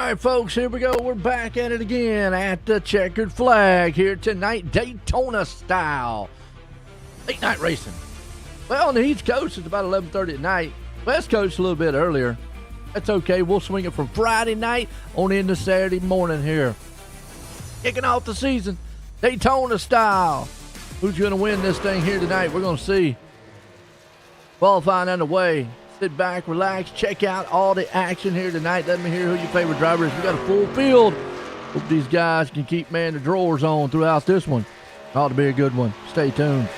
right, folks, here we go. We're back at it again at the checkered flag here tonight, Daytona style. Late night racing. Well, on the East Coast, it's about 11:30 at night. West Coast, a little bit earlier. That's okay. We'll swing it from Friday night on into Saturday morning here. Kicking off the season, Daytona style. Who's going to win this thing here tonight? We're going to see. Qualifying underway. Sit back, relax, check out all the action here tonight. Let me hear who your favorite driver is. We got a full field. Hope these guys can keep, man, the drawers on throughout this one. Ought to be a good one. Stay tuned.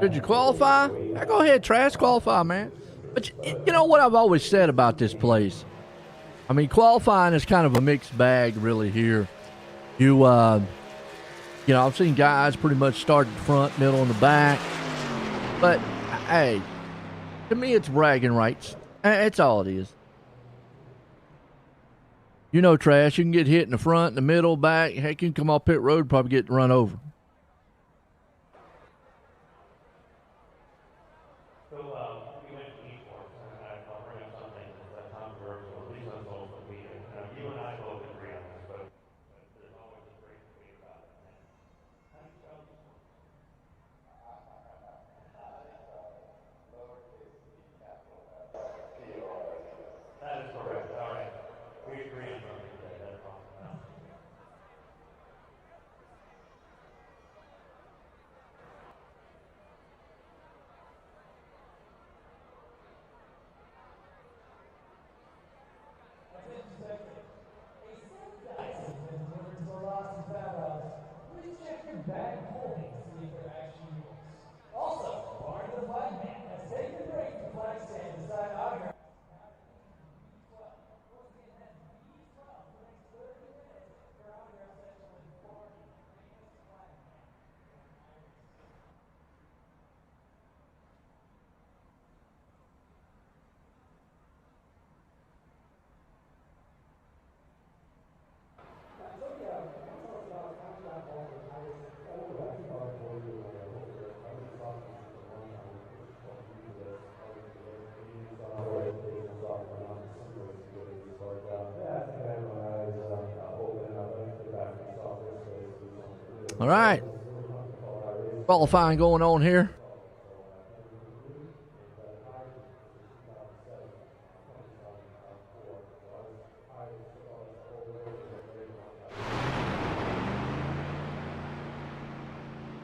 Did you qualify? Yeah, go ahead, Trash. Qualify, man. But you know what I've always said about this place? I mean, qualifying is kind of a mixed bag, really, here. You know, I've seen guys pretty much start at the front, middle, and the back. But, hey, to me, it's bragging rights. That's all it is. You know, Trash, you can get hit in the front, in the middle, back. Heck, you can come off pit road and probably get run over. All right. Qualifying going on here.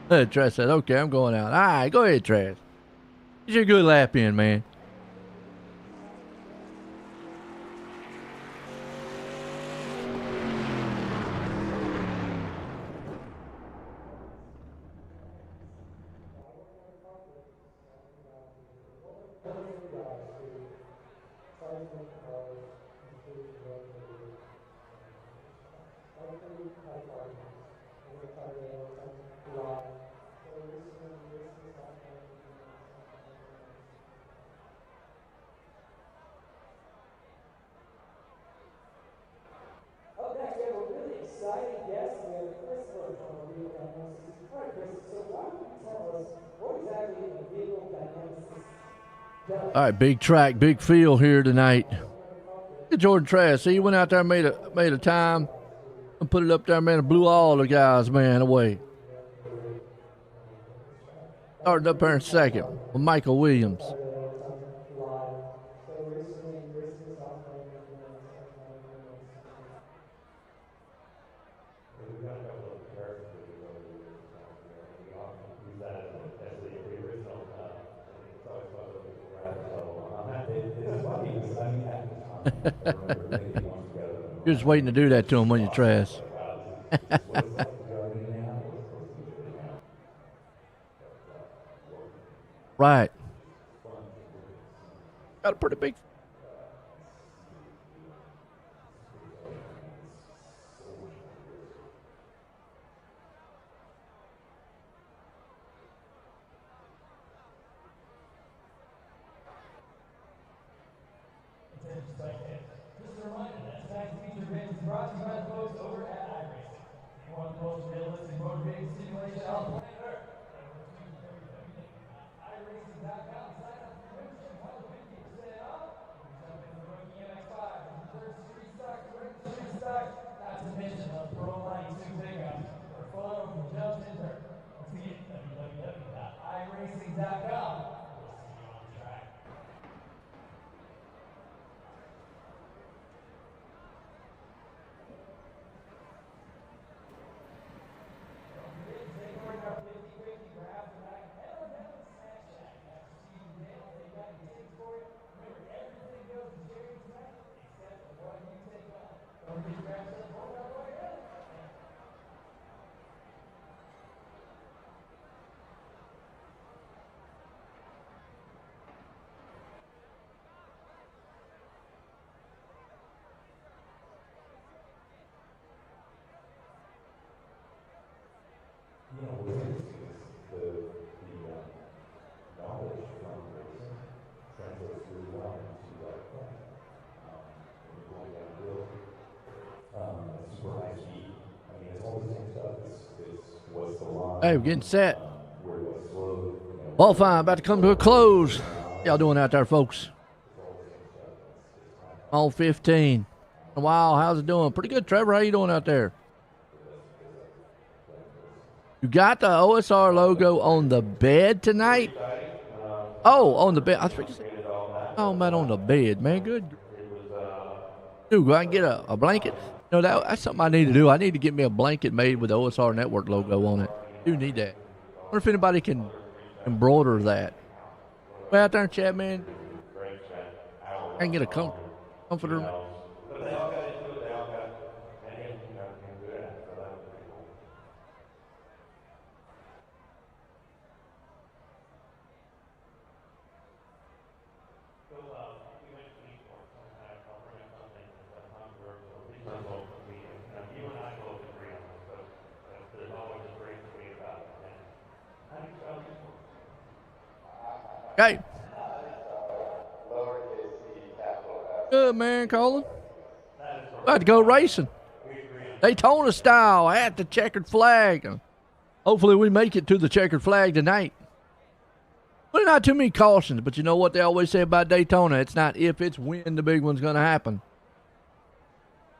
Trash said, okay, I'm going out. All right, go ahead, Trash. Get your good lap in, man. All right, big track, big field here tonight. Jordan Trash, see, he went out there and made a time and put it up there, man, and blew all the guys, man, away. Starting up here in second with Michael Williams. You're just waiting to do that to him when you trash. Right. Got a pretty big. Just a reminder that tonight's feature event is brought to you by the folks over at iRacing. One of the most realistic motivating simulation on planet Earth. iRacing.com, sign up for your membership, 150% off. You can jump into the rookie MX-5, reserve street stock, direct street stock, not to mention the Pro Line 2 pickups for photo from jumps and dirt. Once again, www.iRacing.com. We'll see you on the track. Knowledge from racing translates really well into play. When you're going downhill, super high speed. I mean, it's all the same stuff. It's what's the line. Hey, we're getting set. Where it was slow. Qualifying about to come to a close. Y'all doing out there, folks? On 15. Wow, how's it doing? Pretty good, Trevor. How you doing out there? You got the OSR logo on the bed tonight? Oh, on the bed. I think oh, man, on the bed, man. Good. Dude, go out and get a blanket. You know, that's something I need to do. I need to get me a blanket made with the Osrnetwork logo on it. I do need that. I wonder if anybody can embroider that. Go out there and chat, man. I can get a comforter. Okay. Good, man, Colin. About to go racing. Daytona style at the checkered flag. Hopefully we make it to the checkered flag tonight. Well, not too many cautions, but you know what they always say about Daytona? It's not if, it's when the big one's going to happen.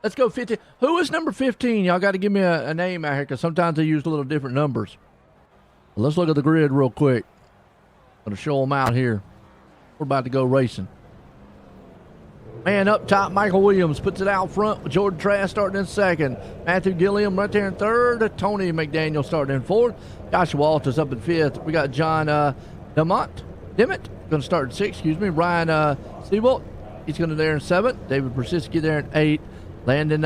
Let's go 15. Who is number 15? Y'all got to give me a name out here because sometimes they use a little different numbers. Well, let's look at the grid real quick. I'm going to show them out here. We're about to go racing. Man up top, Michael Williams puts it out front with Jordan Trask starting in second. Matthew Gilliam right there in third. Tony McDaniel starting in fourth. Joshua Walters up in fifth. We got John Dimmitt going to start in sixth. Ryan Seabolt, he's going to there in seventh. David Brzezinski there in eighth. Landon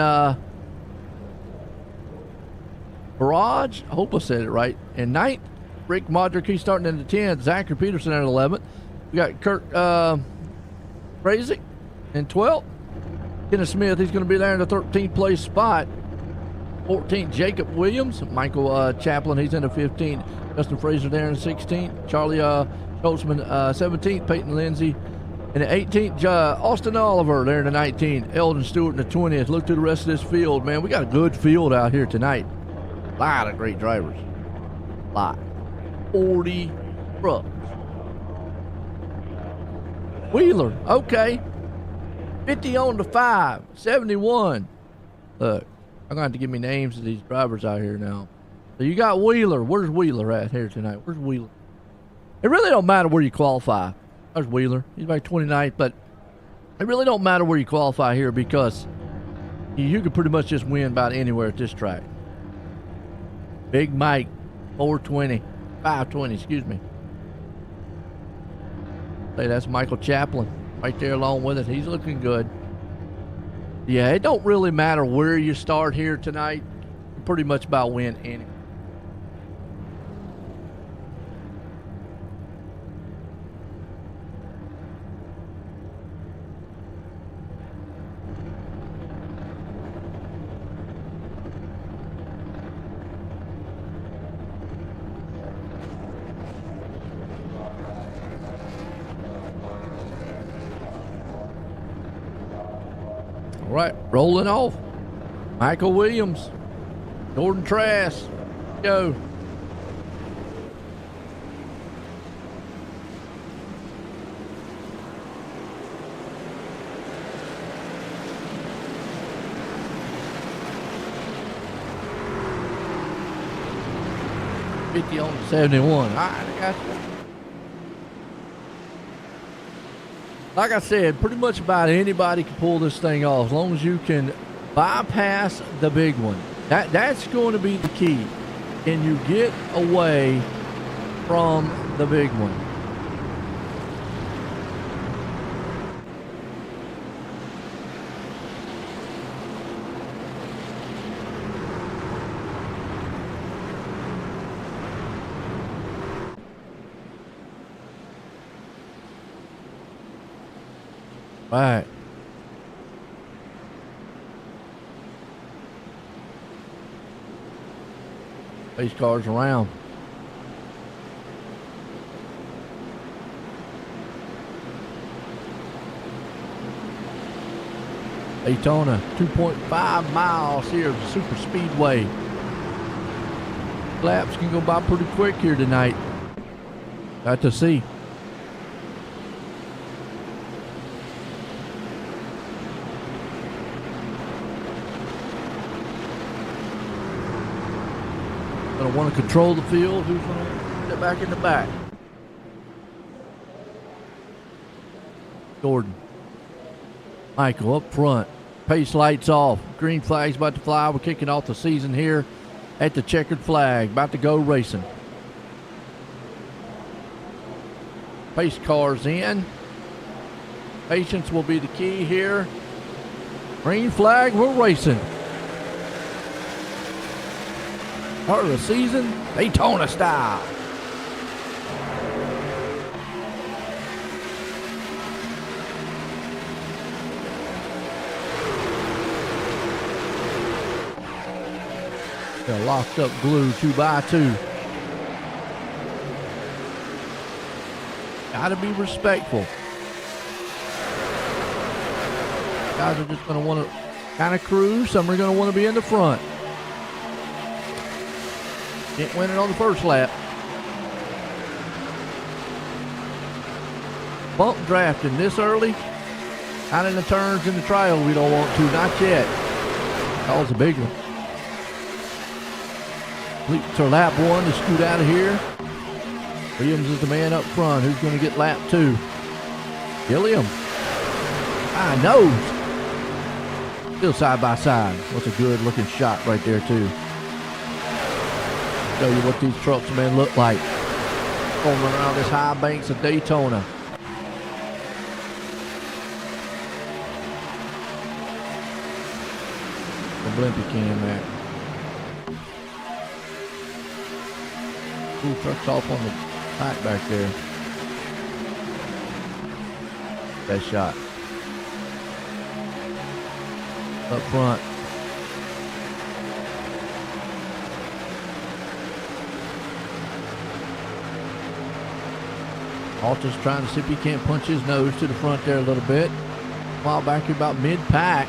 Barrage, I hope I said it right, in ninth. Rick Modric, he's starting in the 10th. Zachary Peterson at 11th. We got Kurt Razik in 12th. Kenneth Smith, he's going to be there in the 13th place spot. 14th, Jacob Williams. Michael Chaplin, he's in the 15th. Justin Fraser there in the 16th. Charlie Schultzman, 17th. Peyton Lindsay in the 18th. Austin Oliver there in the 19th. Eldon Stewart in the 20th. Look to the rest of this field, man. We got a good field out here tonight. A lot of great drivers. A lot. 40 trucks. Wheeler, okay. 50 on the 5, 71. Look, I'm going to have to give me names of these drivers out here now. So you got Wheeler. Where's Wheeler at here tonight? Where's Wheeler? It really don't matter where you qualify. There's Wheeler. He's by 29th, but it really don't matter where you qualify here because you could pretty much just win about anywhere at this track. Big Mike, 520, excuse me. Hey, that's Michael Chaplin right there along with it. He's looking good. Yeah, it don't really matter where you start here tonight. Pretty much about win any. All right, rolling off. Michael Williams, Jordan Trask, go. On 71. All right, I got you. Like I said, pretty much about anybody can pull this thing off as long as you can bypass the big one. That's going to be the key. Can you get away from the big one? All right. Pace cars around. Daytona, 2.5 miles here at the Super Speedway. Laps can go by pretty quick here tonight. Got to see. Gonna want to control the field. Who's gonna get back in the back? Jordan. Michael up front. Pace lights off. Green flag's about to fly. We're kicking off the season here at the checkered flag. About to go racing. Pace cars in. Patience will be the key here. Green flag, we're racing. Part of the season, Daytona style. They're locked up glue 2x2. Gotta be respectful. Guys are just gonna want to kind of cruise. Some are gonna want to be in the front. Didn't win it on the first lap. Bump drafting this early. Out in the turns in the trial, we don't want to. Not yet. That was a big one. To lap one to scoot out of here. Williams is the man up front. Who's going to get lap two? Gilliam. I know. Still side by side. What's a good looking shot right there too. Show you what these trucks, man, look like going around this high banks of Daytona. The blimpy cam there. Ooh, truck's off on the back there. Best shot. Up front. Alta's trying to see if he can't punch his nose to the front there a little bit. A while back here about mid-pack.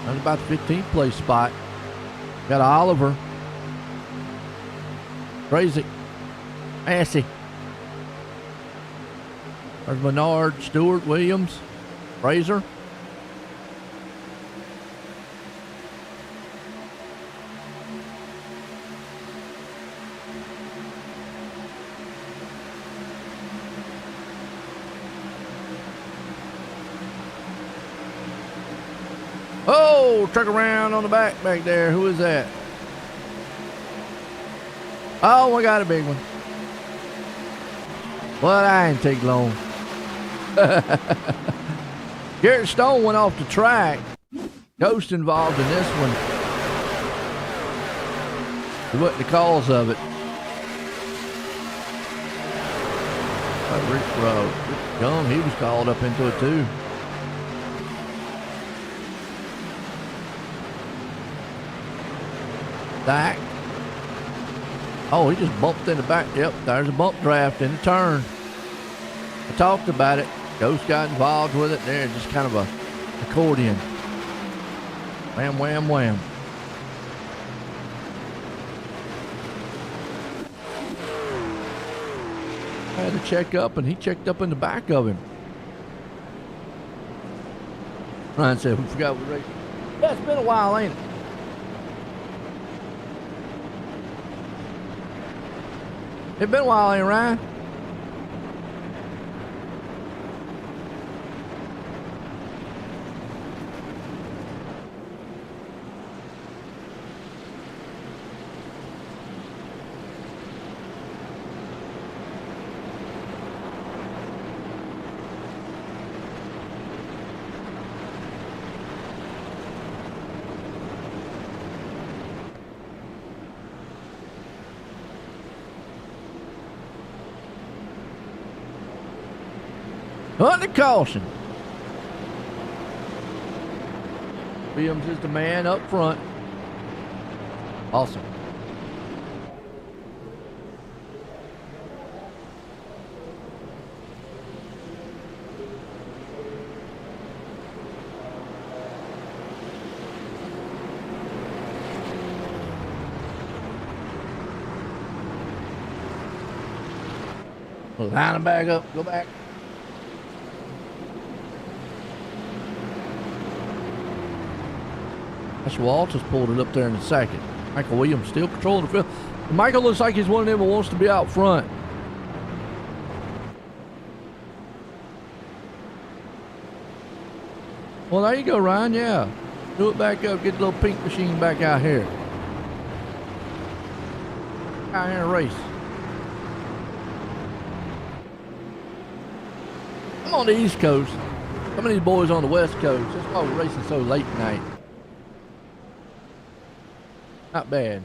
That's about the 15th place spot. Got Oliver. Crazy. Massey. There's Menard, Stewart, Williams, Fraser. Oh, truck around on the back there. Who is that? Oh, we got a big one. Well, I ain't take long. Garrett Stone went off the track. Ghost involved in this one. He wasn't the cause of it. Rick Gum, he was called up into it too. Back. Oh, he just bumped in the back. Yep, there's a bump draft in the turn. I talked about it. Ghost got involved with it there, just kind of a accordion. Wham, wham, wham. I had to check up, and he checked up in the back of him. Ryan said, we forgot we raced. Yeah, it's been a while, ain't it? It's been a while, ain't it, Ryan? Under caution. Williams is the man up front. Awesome. Line him back up. Go back. That's Walters pulled it up there in the second. Michael Williams still controlling the field. Michael looks like he's one of them who wants to be out front. Well, there you go, Ryan. Yeah. Do it back up. Get the little pink machine back out here. Out here and race. I'm on the East Coast. Some of these boys on the West Coast. That's why we're racing so late tonight. Not bad.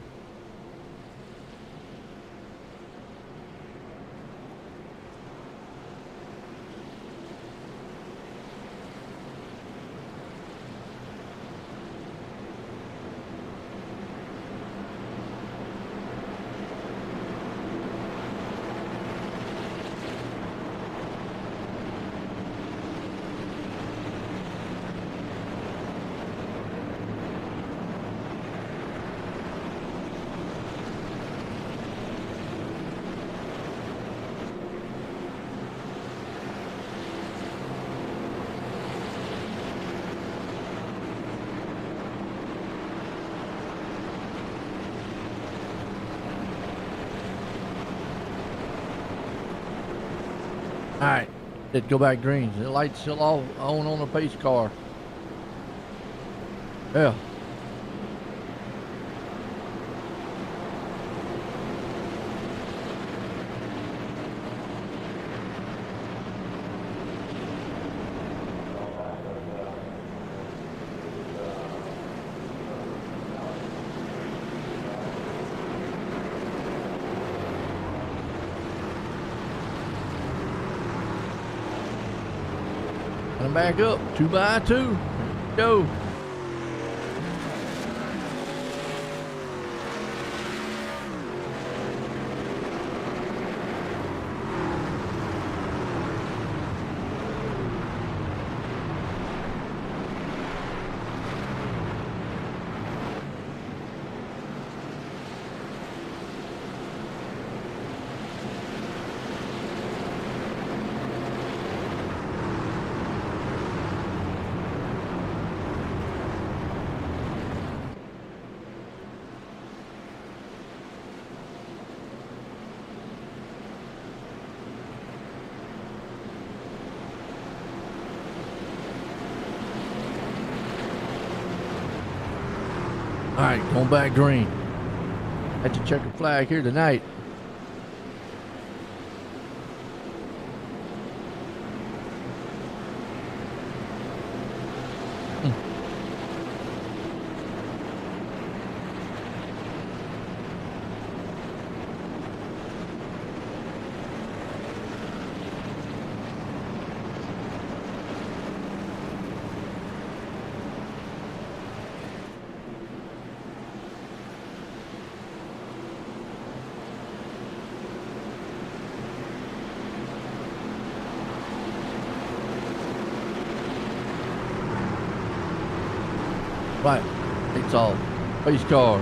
All right, it go back green. The light's still all on the pace car. Yeah. And back up, 2 by 2. Go. All right, going back green. At the checkered flag here tonight. Right. It's all race car.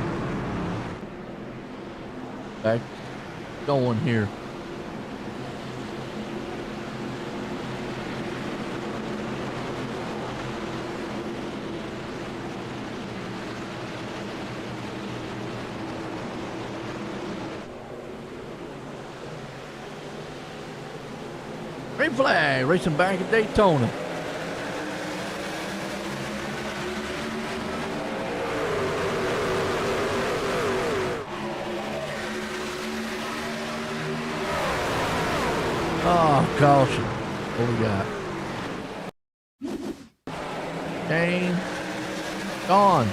Back going here. Green flag, racing back at Daytona. Oh, caution. What we got? Kane. Gone.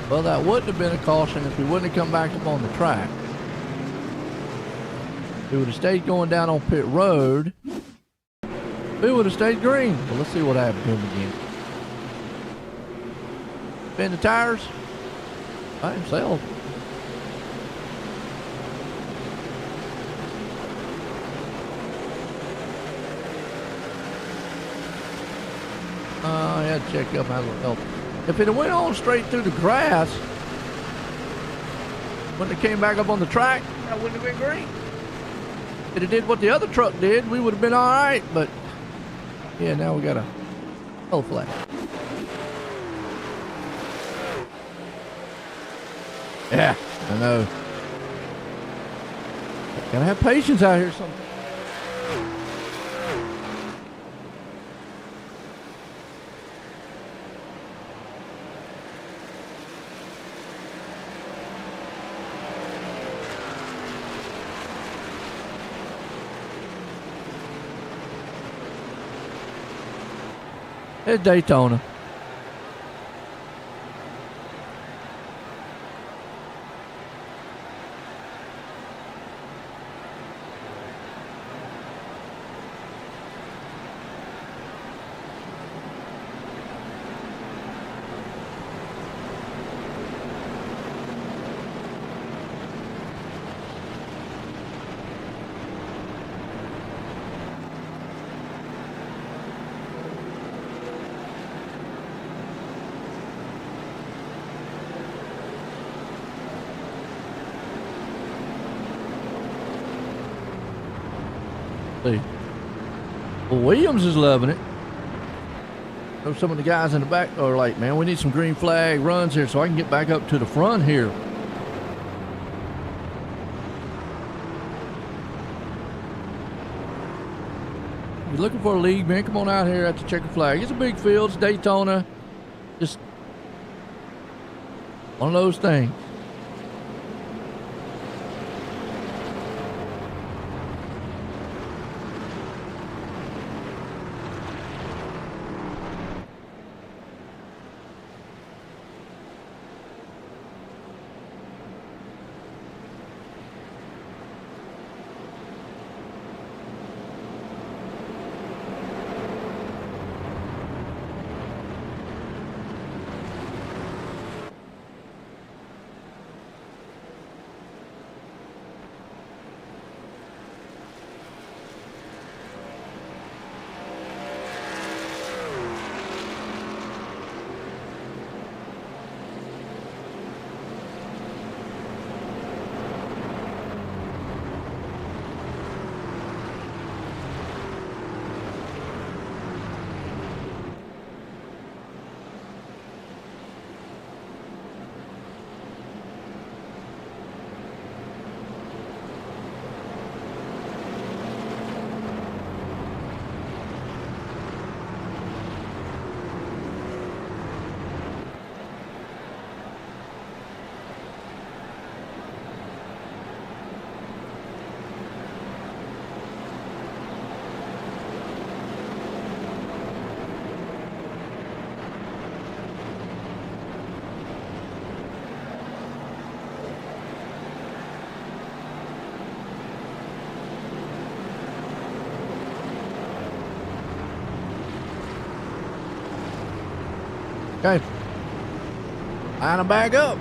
Well, that wouldn't have been a caution if we wouldn't have come back up on the track. If we would have stayed going down on pit road, we would have stayed green. Well, let's see what happened to him again. Spin the tires by himself. I had to check up how it felt. If it had went on straight through the grass, when it came back up on the track, that wouldn't have been green. If it did what the other truck did, we would have been all right. But yeah, now we got a yellow flag. Yeah, I know. Gotta have patience out here sometimes. It's Daytona. Well, Williams is loving it. So some of the guys in the back are like, man, we need some green flag runs here so I can get back up to the front here. If you're looking for a league, man, come on out here at the checkered flag. It's a big field. It's Daytona. Just one of those things. Okay. Line them back up.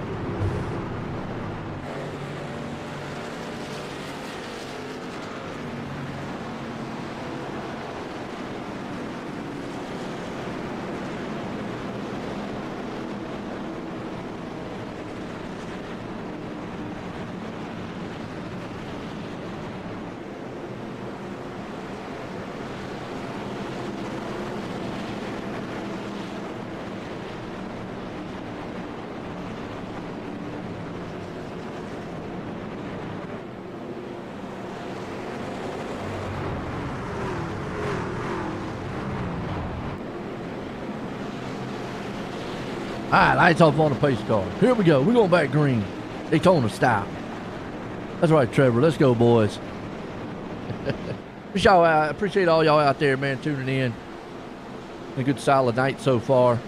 All right, lights off on the pace car. Here we go. We're going back green. Daytona style. That's right, Trevor. Let's go, boys. Appreciate all y'all out there, man, tuning in. A good solid night so far.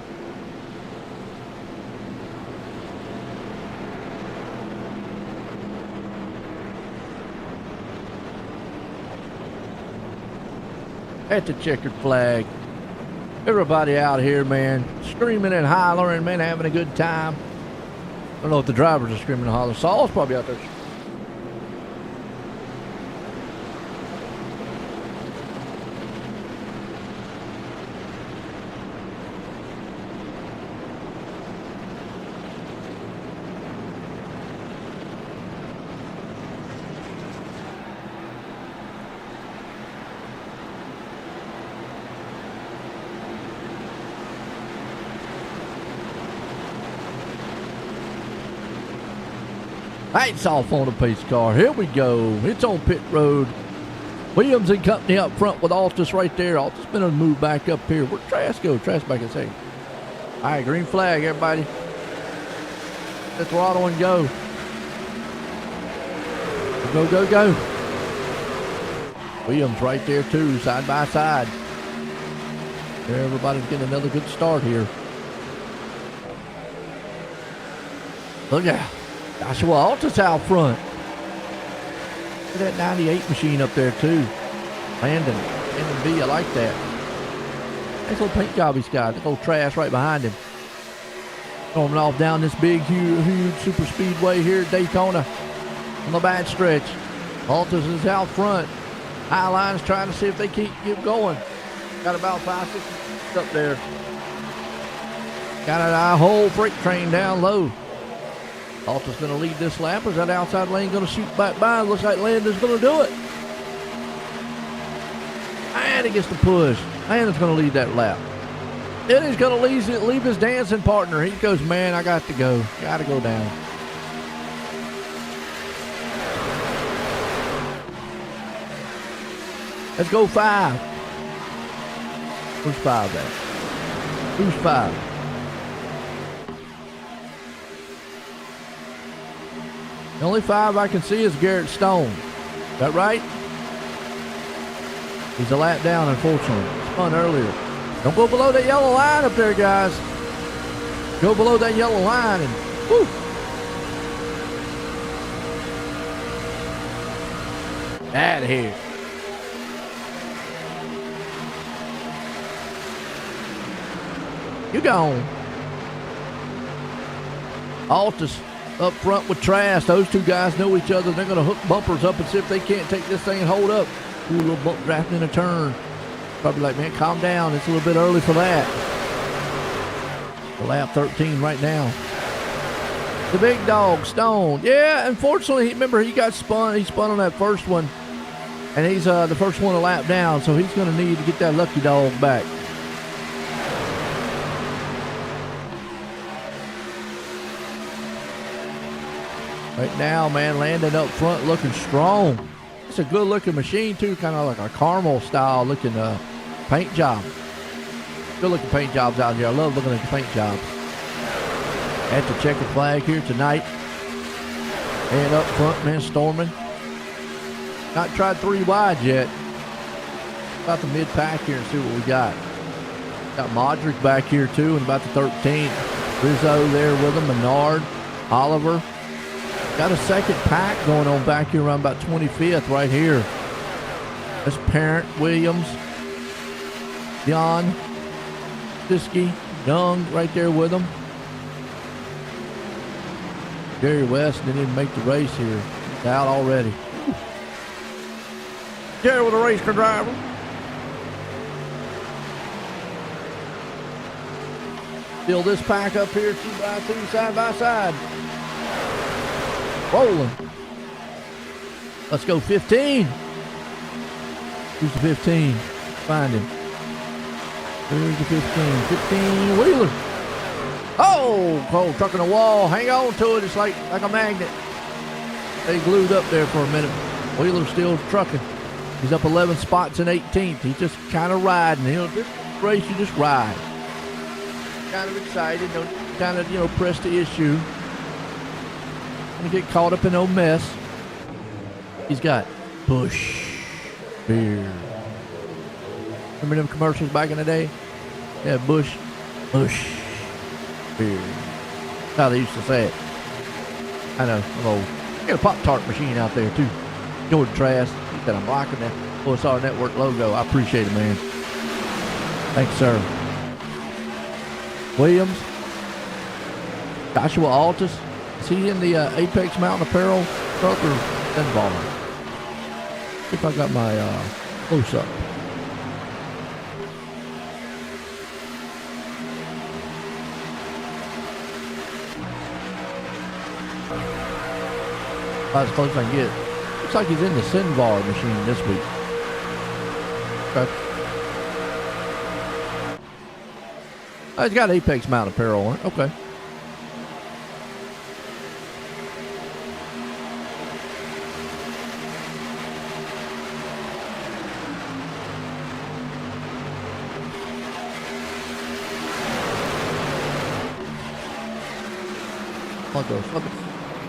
At the checkered flag. Everybody out here, man, screaming and hollering, man, having a good time. I don't know if the drivers are screaming and hollering. Saul's probably out there. Lights off on the pace car. Here we go. It's on pit road. Williams and company up front with Altus right there. Altus going to move back up here. Where'd Trask go? Trask back in second. All right, green flag, everybody. Let throttle and go. Go, go, go. Williams right there too, side by side. Everybody's getting another good start here. Look out. Joshua Altus out front. Look at that 98 machine up there too. Landon B, I like that. Nice little paint job he's got. The old trash right behind him. Coming off down this big, huge super speedway here at Daytona. On the bad stretch. Altus is out front. High line's trying to see if they keep going. Got about 5-6 up there. Got a whole freight train down low. Altus going to lead this lap. Is that outside lane going to shoot back by? Looks like Landon's going to do it. And he gets the push. Landon's going to lead that lap. Then he's going to leave his dancing partner. He goes, man, I got to go. Got to go down. Let's go 5. Who's 5 at? Who's 5? The only 5 I can see is Garrett Stone. Is that right? He's a lap down, unfortunately. Spun earlier. Don't go below that yellow line up there, guys. Go below that yellow line and whoo. Out of here. You gone. Altus up front with Trask. Those two guys know each other. They're going to hook bumpers up and see if they can't take this thing and hold up. Ooh, a little bump drafting in a turn. Probably like, man, calm down. It's a little bit early for that. Lap 13 right now. The big dog, Stone. Yeah, unfortunately, remember, he got spun. He spun on that first one. And he's the first one to lap down, so he's going to need to get that lucky dog back. Right now, man, Landon up front looking strong. It's a good-looking machine, too, kind of like a caramel style looking paint job. Good-looking paint jobs out here. I love looking at the paint jobs. At the checkered flag here tonight. And up front, man, storming. Not tried 3 wide yet. About the mid-pack here and see what we got. Got Modric back here, too, and about the 13th. Rizzo there with him, Menard, Oliver. Got a second pack going on back here around about 25th right here. That's Parent, Williams, Jan, Siski, Young right there with them. Jerry West didn't even make the race here. He's out already. Jerry with a race car driver. Still this pack up here, 2x2, side by side. Rolling. Let's go 15. Who's the 15? Find him. Who's the 15? 15 Wheeler. Oh, trucking a wall. Hang on to it. It's like a magnet. They glued up there for a minute. Wheeler's still trucking. He's up 11 spots in 18th. He's just kind of riding. You know, this race you just ride. Kind of excited. Don't kind of, press the issue. Gonna get caught up in no mess. He's got Bush beer. Remember them commercials back in the day? Yeah, Bush beer. That's how they used to say it. I know, I'm old. Got a Pop-Tart machine out there too. Jordan Trask. He said I'm rocking that Osrnetwork logo. I appreciate it, man. Thanks, sir. Williams. Joshua Altus. Is he in the Apex Mountain Apparel truck or Denballer? See if I got my close up. About as close as I can get. Looks like he's in the Sinvar machine this week. Okay. Oh, he's got Apex Mountain Apparel on it. Okay.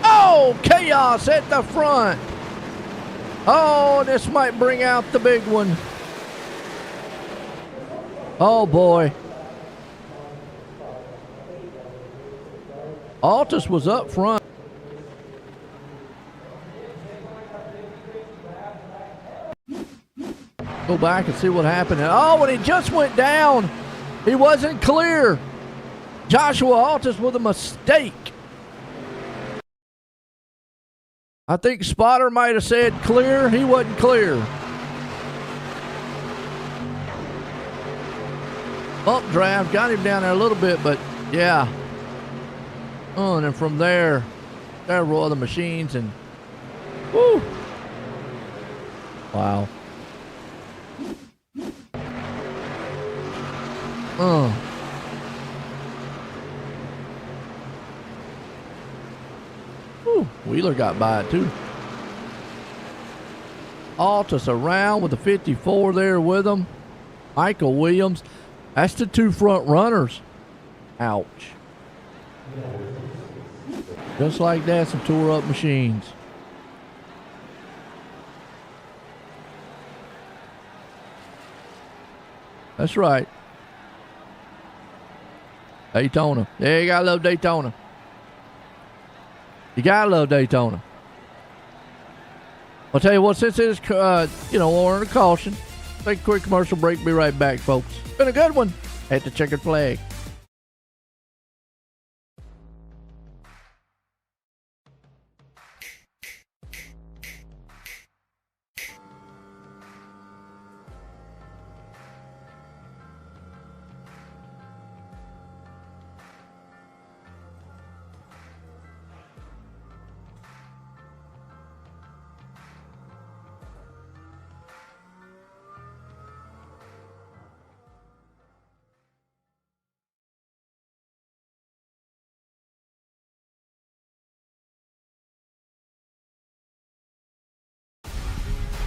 Oh, chaos at the front. Oh, this might bring out the big one. Oh, boy. Altus was up front. Go back and see what happened. Oh, when he just went down, he wasn't clear. Joshua Altus with a mistake. I think Spotter might have said clear. He wasn't clear. Bump draft got him down there a little bit, but yeah. Oh, and then from there were other machines and woo. Wow. Wheeler got by it too. Altus around with the 54 there with him. Michael Williams. That's the two front runners. Ouch. Just like that, some tore up machines. That's right. Daytona. Yeah, you gotta love Daytona. You gotta love Daytona. I'll tell you what, since it is, we're under caution, take a quick commercial break. Be right back, folks. Been a good one at the Checkered Flag.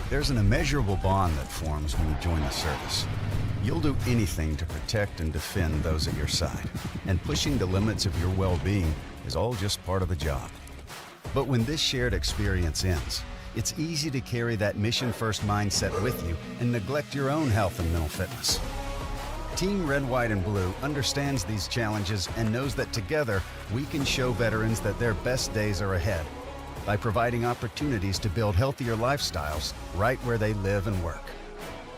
There's an immeasurable bond that forms when you join the service. You'll do anything to protect and defend those at your side, and pushing the limits of your well-being is all just part of the job. But when this shared experience ends, it's easy to carry that mission-first mindset with you and neglect your own health and mental fitness. Team Red, White, and Blue understands these challenges and knows that together we can show veterans that their best days are ahead by providing opportunities to build healthier lifestyles right where they live and work.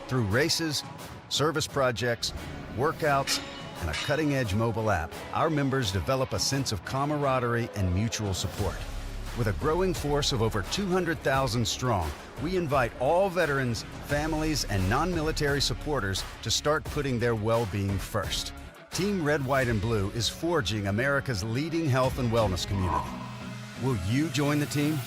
Through races, service projects, workouts, and a cutting-edge mobile app, our members develop a sense of camaraderie and mutual support. With a growing force of over 200,000 strong, we invite all veterans, families, and non-military supporters to start putting their well-being first. Team Red, White, and Blue is forging America's leading health and wellness community. Will you join the team?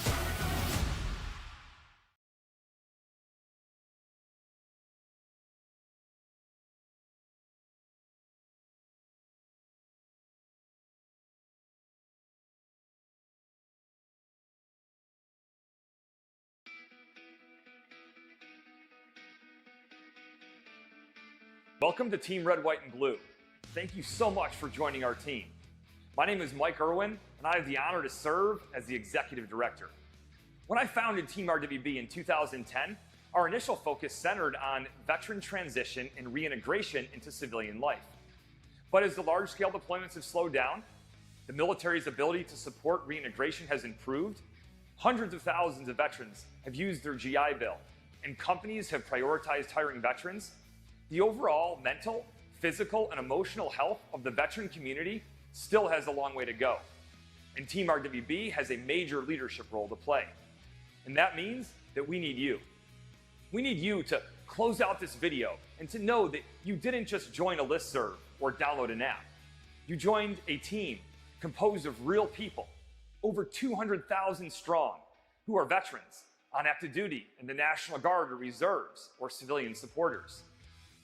Welcome to Team Red, White, and Blue. Thank you so much for joining our team. My name is Mike Irwin, and I have the honor to serve as the Executive Director. When I founded Team RWB in 2010, our initial focus centered on veteran transition and reintegration into civilian life. But as the large-scale deployments have slowed down, the military's ability to support reintegration has improved, hundreds of thousands of veterans have used their GI Bill, and companies have prioritized hiring veterans, the overall mental, physical, and emotional health of the veteran community still has a long way to go. And Team RWB has a major leadership role to play. And that means that we need you. We need you to close out this video and to know that you didn't just join a listserv or download an app. You joined a team composed of real people, over 200,000 strong, who are veterans on active duty in the National Guard or reserves or civilian supporters.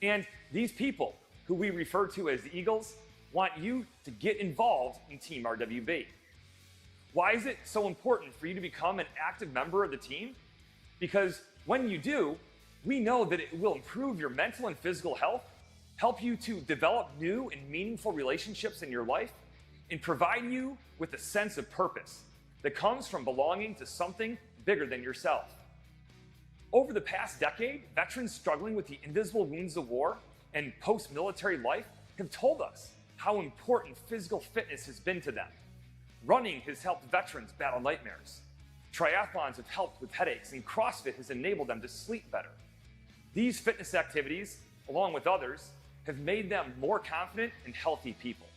And these people, who we refer to as the Eagles, want you to get involved in Team RWB. Why is it so important for you to become an active member of the team? Because when you do, we know that it will improve your mental and physical health, help you to develop new and meaningful relationships in your life, and provide you with a sense of purpose that comes from belonging to something bigger than yourself. Over the past decade, veterans struggling with the invisible wounds of war and post-military life have told us how important physical fitness has been to them. Running has helped veterans battle nightmares. Triathlons have helped with headaches, and CrossFit has enabled them to sleep better. These fitness activities, along with others, have made them more confident and healthy people.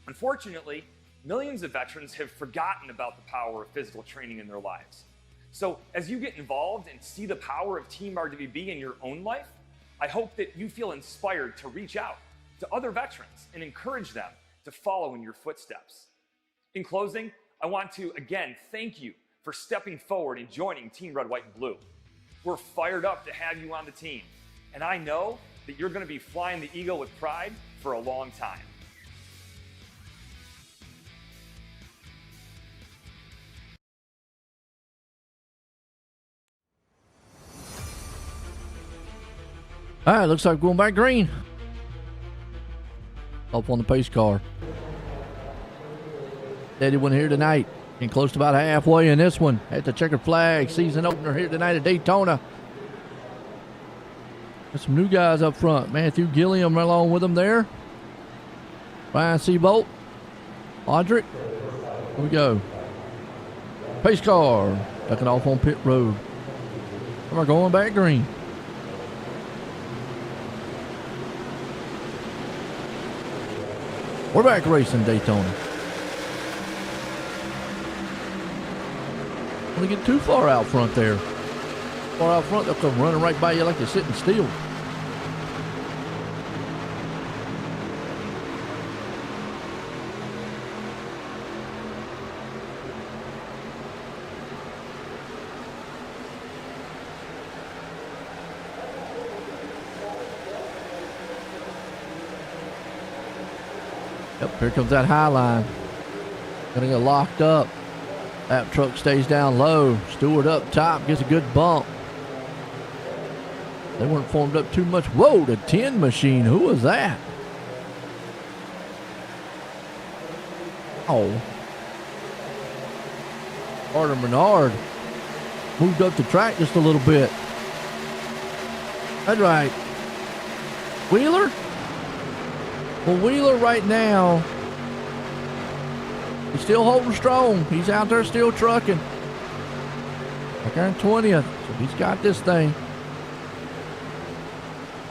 Unfortunately, millions of veterans have forgotten about the power of physical training in their lives. So as you get involved and see the power of Team RWB in your own life, I hope that you feel inspired to reach out to other veterans and encourage them to follow in your footsteps. In closing, I want to again thank you for stepping forward and joining Team Red, White, and Blue. We're fired up to have you on the team, and I know that you're going to be flying the Eagle with pride for a long time. All right, looks like we're going back green. Up on the pace car. Steady one here tonight. Getting close to about halfway in this one. At the checkered flag. Season opener here tonight at Daytona. Got some new guys up front. Matthew Gilliam right along with them there. Ryan Seabolt. Audric. Here we go. Pace car. Ducking off on pit road. And we're going back green. We're back racing Daytona. Don't get too far out front there. Far out front, they'll come running right by you like they're sitting still. Yep, here comes that high line. Gonna get locked up. That truck stays down low. Stewart up top, gets a good bump. They weren't formed up too much. Whoa, the 10 machine. Who was that? Oh. Carter Menard moved up the track just a little bit. That's right. Wheeler? Well, Wheeler right now, he's still holding strong. He's out there still trucking. Like there in 20th. So he's got this thing.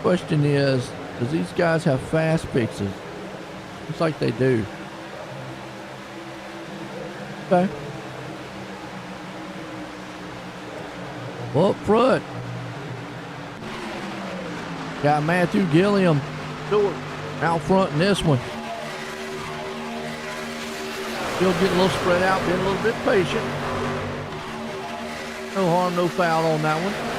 Question is, does these guys have fast fixes? Looks like they do. Okay. Well, up front, got Matthew Gilliam out front in this one. Still getting a little spread out, being a little bit patient. No harm, no foul on that one.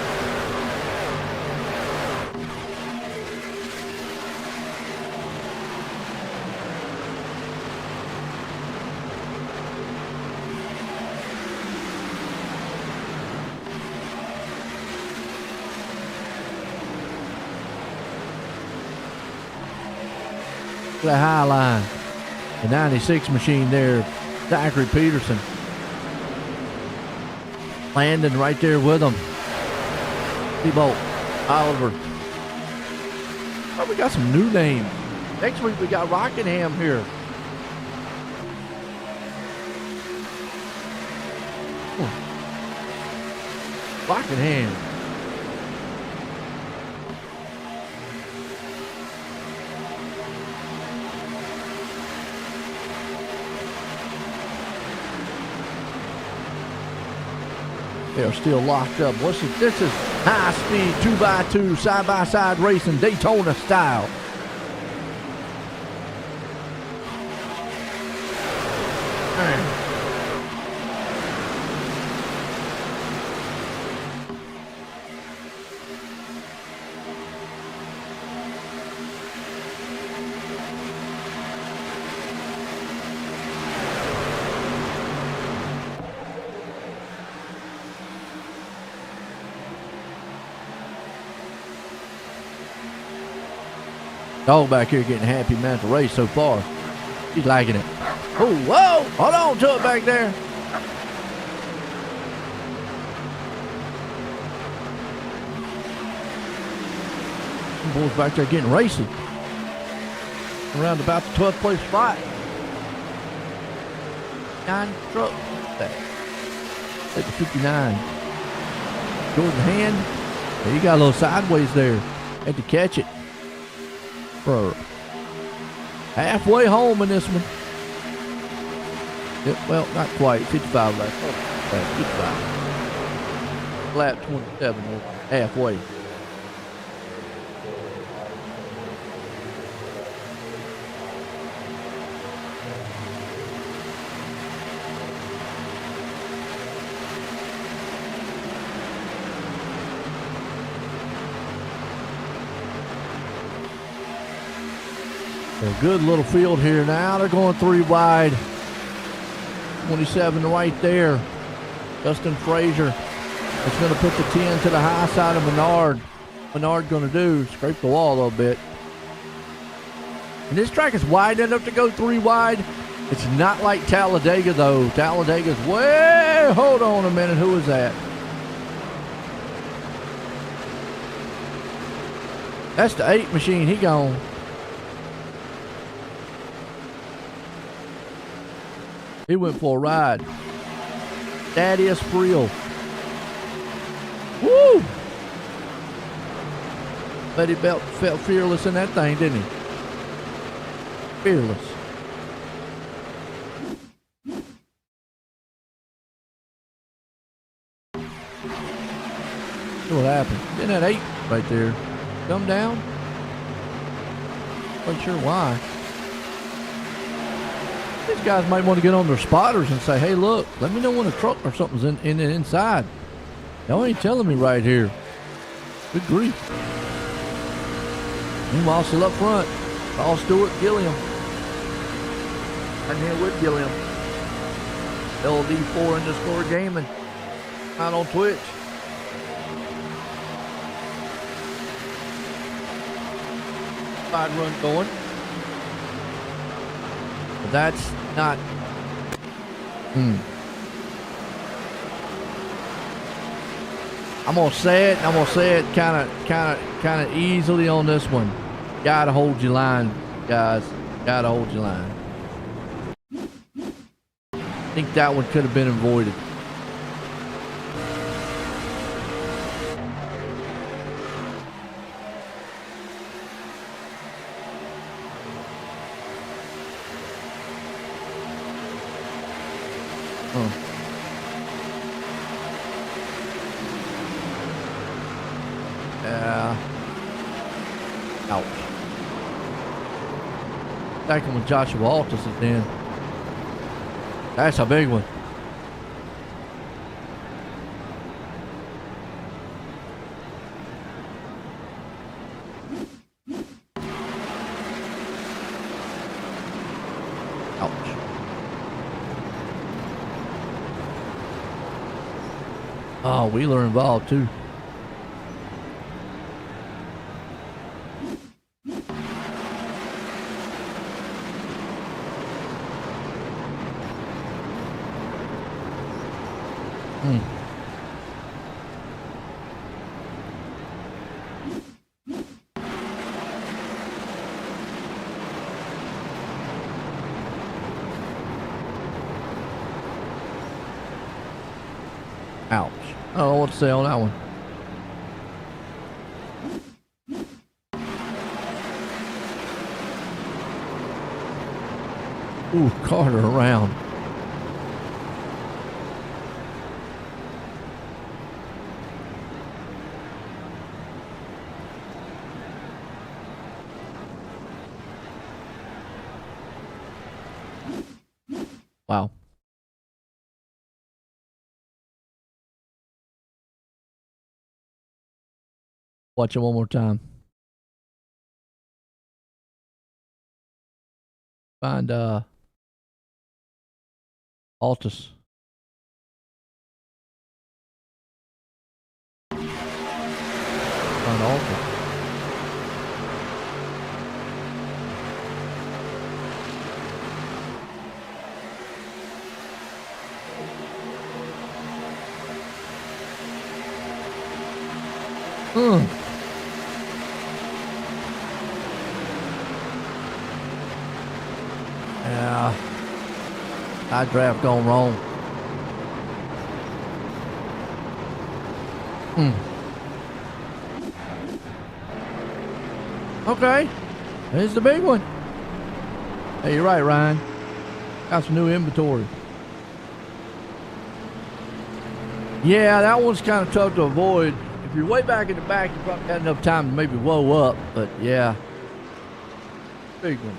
The high line. The 96 machine there, Zachary Peterson. Landon right there with him. T-Bolt, Oliver. Oh, we got some new names. Next week we got Rockingham here. Rockingham. They're still locked up. What's it? This is high speed 2x2 side by side racing, Daytona style. Dog back here getting happy man to race so far. He's liking it. Oh, whoa! Hold on to it back there. Some boys back there getting racy. Around about the 12th place spot. 9 truck. At the 59. Jordan Hand. Yeah, he got a little sideways there. Had to catch it. Halfway home in this one. Yep, well, not quite. 55 laps. 55. Lap 27. Halfway. A good little field here now. They're going 3 wide. 27 right there. Justin Frazier. It's going to put the 10 to the high side of Menard. Menard going to do, scrape the wall a little bit. And this track is wide enough to go 3 wide. It's not like Talladega though. Talladega's way, hold on a minute, who is that? That's the 8 machine, he gone. He went for a ride. Daddy Espriel. Woo! But he felt fearless in that thing, didn't he? Fearless. See what happened. Didn't that 8 right there come down? Not sure why. These guys might want to get on their spotters and say, hey, look, let me know when a truck or something's in inside. Y'all ain't telling me right here. Good grief. Meanwhile, still up front, Paul Stewart, Gilliam. I'm here with Gilliam. LD4_ gaming. Out on Twitch. Side run going. But that's not. I'm gonna say it. I'm gonna say it kind of easily on this one. Gotta hold your line, guys. Gotta hold your line. I think that one could have been avoided. Yeah. Ouch. Second one, Joshua Altus is in. That's a big one. Ouch. Oh, Wheeler involved too. I don't know what to say on that one. Ooh, Carter around. Wow. Watch it one more time. Find Altus. Find Altus. Yeah. Side draft gone wrong. Okay. There's the big one. Hey, you're right, Ryan. Got some new inventory. Yeah, that one's kind of tough to avoid. If you're way back in the back, you probably got enough time to maybe blow up. But yeah, big one.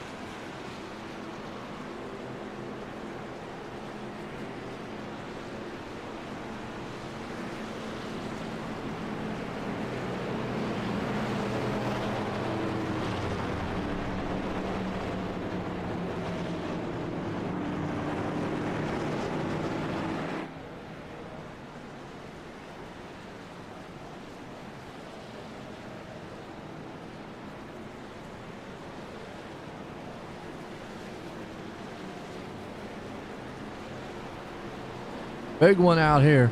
Big one out here.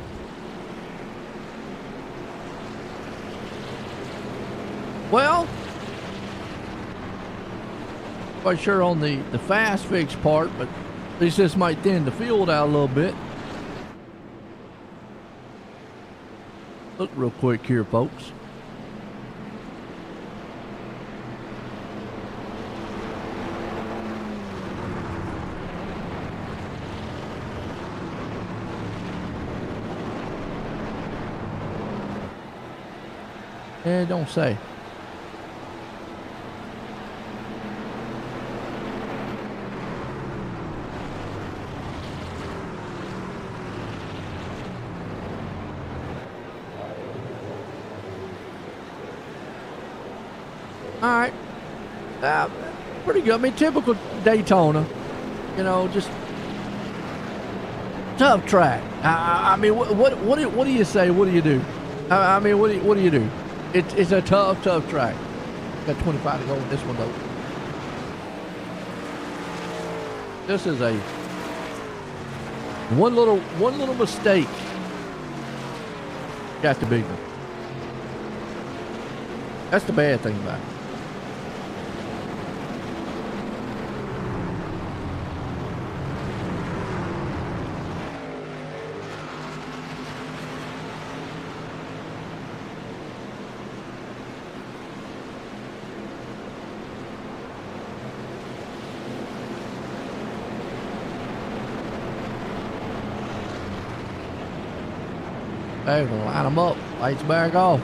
Well, quite sure on the fast fix part, but at least this might thin the field out a little bit. Look real quick here, folks. Yeah, don't say. All right. Pretty good. I mean, typical Daytona. You know, just tough track. I mean, what do you say? What do you do? I mean, what do you do? It's a tough track. Got 25 to go in this one though. This is a one little mistake. Got the big one. That's the bad thing about it. Hey, we'll line them up. Lights back off.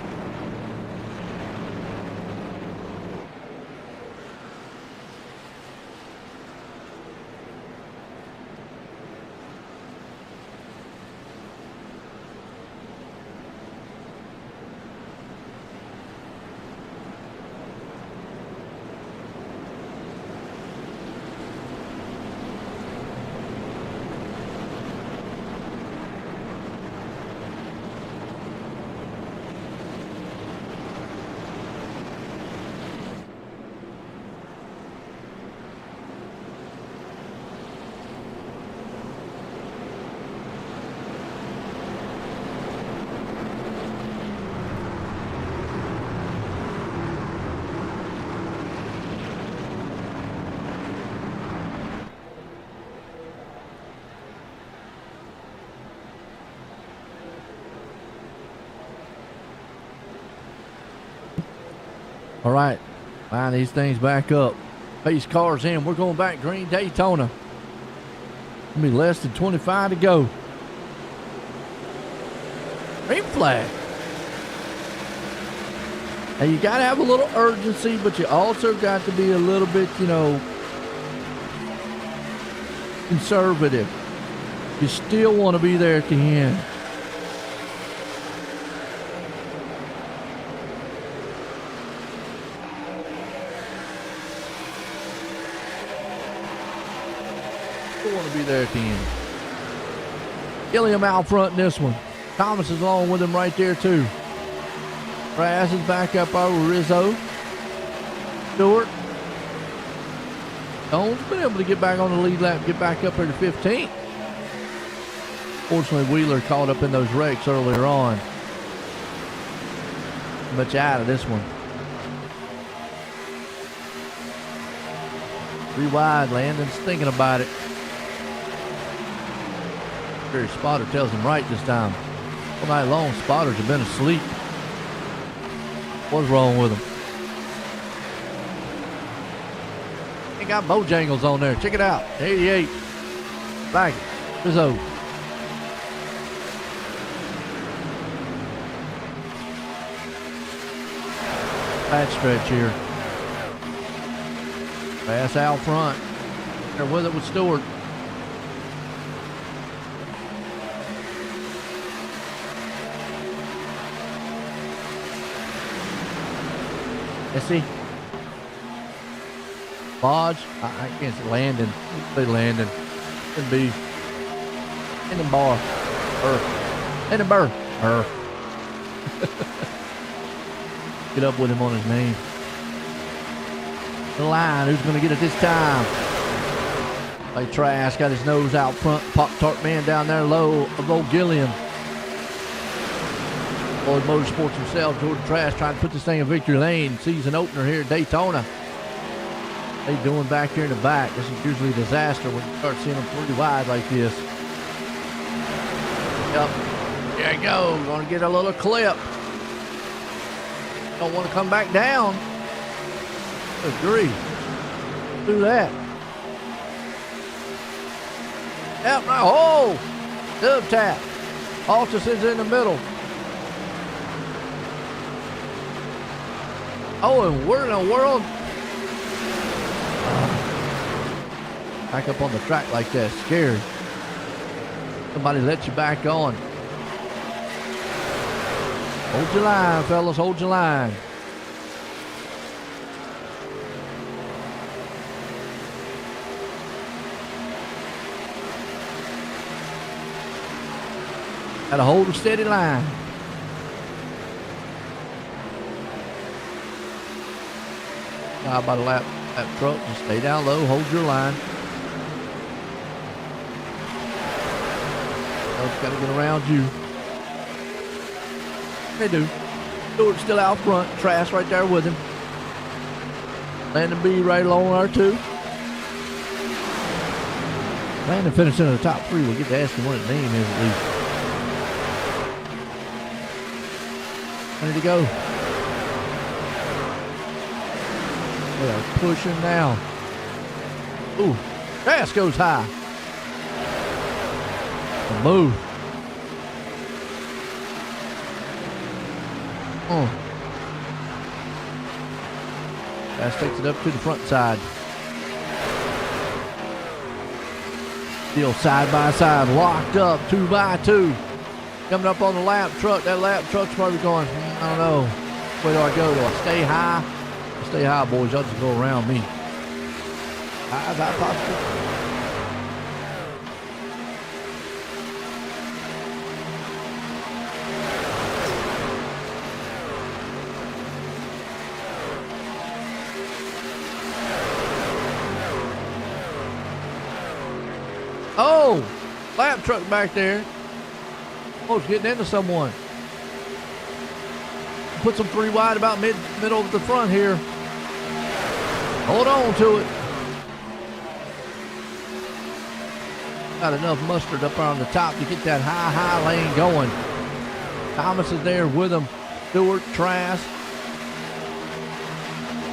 All right, line these things back up. Pace cars in. We're going back green Daytona. It'll be less than 25 to go. Green flag. Now you got to have a little urgency, but you also got to be a little bit, conservative. You still want to be there at the end. Still want to be there at the end. Gilliam out front in this one. Thomas is along with him right there too. Brass is back up over Rizzo. Stewart. Jones been able to get back on the lead lap, get back up here to 15th. Fortunately, Wheeler caught up in those wrecks earlier on. But you're out of this one. 3 wide. Landon's thinking about it. Very spotter tells him right this time. All night long, spotters have been asleep. What's wrong with them? They got Bojangles on there. Check it out. 88. Like it. Rizzo. Bad stretch here. Pass out front. They're with it with Stewart. Let's see. Lodge. I can't say Landon. Say Landon. Could be. In the bar. In the burr. Get up with him on his name. The line. Who's going to get it this time? Like Trask got his nose out front. Pop-Tart man down there low of old Gilliam. Floyd Motorsports himself, Jordan Trask, trying to put this thing in victory lane. Season opener here at Daytona. They doing back here in the back. This is usually a disaster when you start seeing them 3 wide like this. Yep. There you go. Going to get a little clip. Don't want to come back down. Agree. Do that. Yep. Oh! Dove tap. Altus is in the middle. Oh, and where in the world? Back up on the track like that, scared. Somebody let you back on. Hold your line, fellas, hold your line. Gotta hold a steady line. Now by the lap truck, just stay down low, hold your line. It's got to get around you. They do. Stewart's still out front. Trask right there with him. Landon B right along R2. Landon finishing in the top 3. We'll get to ask him what his name is at least. Ready to go. They are pushing now. Ooh, Trask goes high. A move. Trask takes it up to the front side. Still side by side, locked up, 2 by 2. Coming up on the lap truck. That lap truck's probably going, I don't know. Where do I go? Do I stay high? Stay high, boys. Y'all just go around me. High as I possibly. Oh, lap truck back there. Oh, it's getting into someone. Put some 3 wide about middle of the front here. Hold on to it. Got enough mustard up on the top to get that high lane going. Thomas is there with him. Stewart, Trask.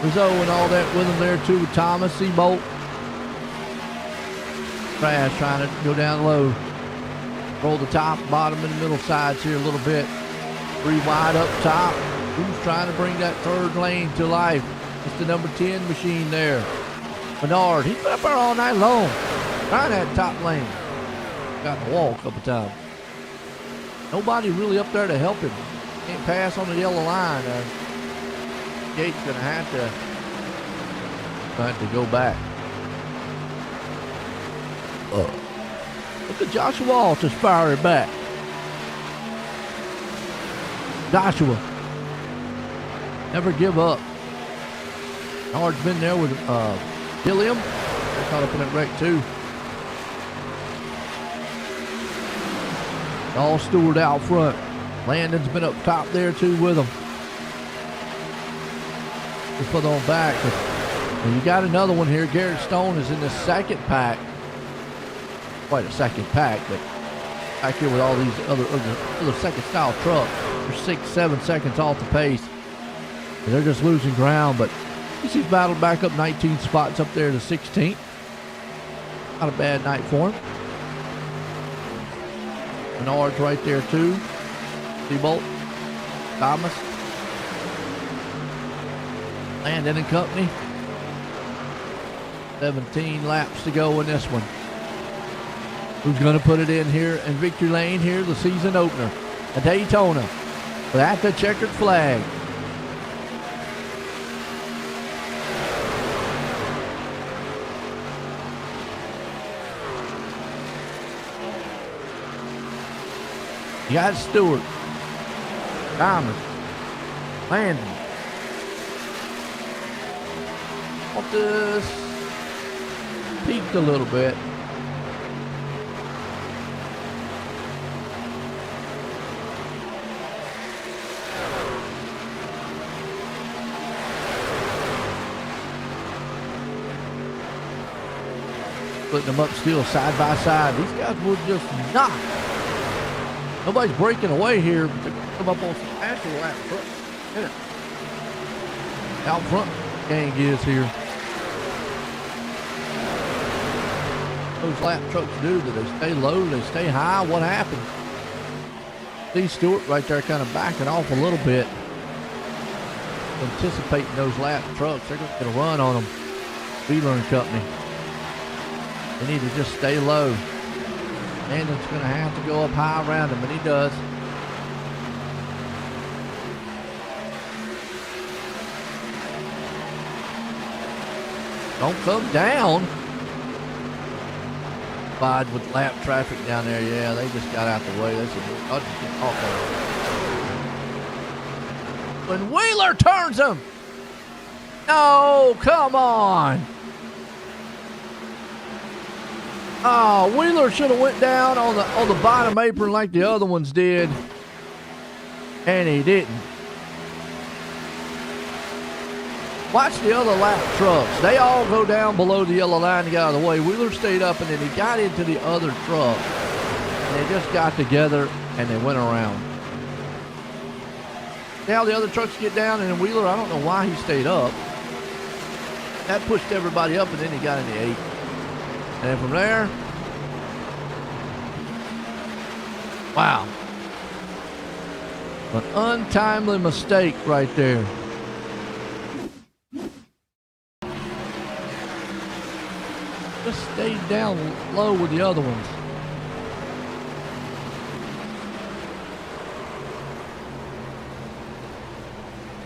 Rizzo and all that with him there too. Thomas Seabolt. Crash trying to go down low. Roll the top, bottom, and the middle sides here a little bit. 3 wide up top. Who's trying to bring that third lane to life? It's the number 10 machine there. Menard, he's been up there all night long. Trying that top lane. Got in the wall a couple times. Nobody really up there to help him. Can't pass on the yellow line. Gate's going to have to go back. Look at Joshua Walters firing back. Joshua, never give up. Hard's been there with Gilliam. They're caught up in that wreck too. All Stewart out front. Landon's been up top there too with them. Just put on back. And you got another one here. Garrett Stone is in the second pack. Quite a second pack, but back here with all these other second style trucks. They're 6-7 seconds off the pace. And they're just losing ground, but he's battled back up 19 spots up there to 16th. Not a bad night for him. Menard's right there too. Seabolt, Thomas, Landon and company. 17 laps to go in this one. Who's going to put it in here in victory lane here, the season opener, a Daytona, with At The Checkered flag. You got Stewart, Thomas, Landon. Off this, peaked a little bit. Putting them up still side by side. These guys would just not. Nobody's breaking away here, but they're going to come up on some actual lap front. Out front gang is here. Those lap trucks do that. They stay low, they stay high. What happened? See Stewart right there kind of backing off a little bit. Anticipating those lap trucks. They're going to get a run on them. Wheeler and company. They need to just stay low. Landon's going to have to go up high around him, and he does. Don't come down. Wide with lap traffic down there. Yeah, they just got out the way. They said, I'll just get off of it. When Wheeler turns him. No, come on. Oh, Wheeler should have went down on the bottom apron like the other ones did, and he didn't. Watch the other lap trucks. They all go down below the yellow line to get out of the way. Wheeler stayed up, and then he got into the other truck, and they just got together, and they went around. Now the other trucks get down, and then Wheeler, I don't know why he stayed up. That pushed everybody up, and then he got in the 8th. And then from there, wow. An untimely mistake right there. Just stayed down low with the other ones.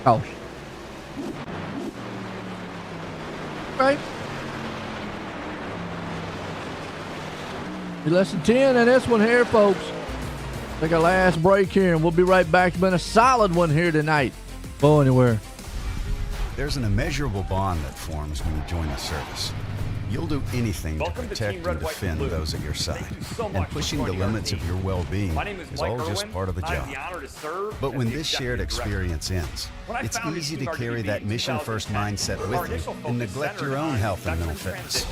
Caution. Right. Less than 10 in this one here, folks. Take our last break here, and we'll be right back. It's been a solid one here tonight. Go anywhere. There's an immeasurable bond that forms when you join the service. You'll do anything to protect and defend those at your side. And pushing the limits of your well-being is all just part of the job. But when this shared experience ends, it's easy to carry that mission-first mindset with you and neglect your own health and mental fitness.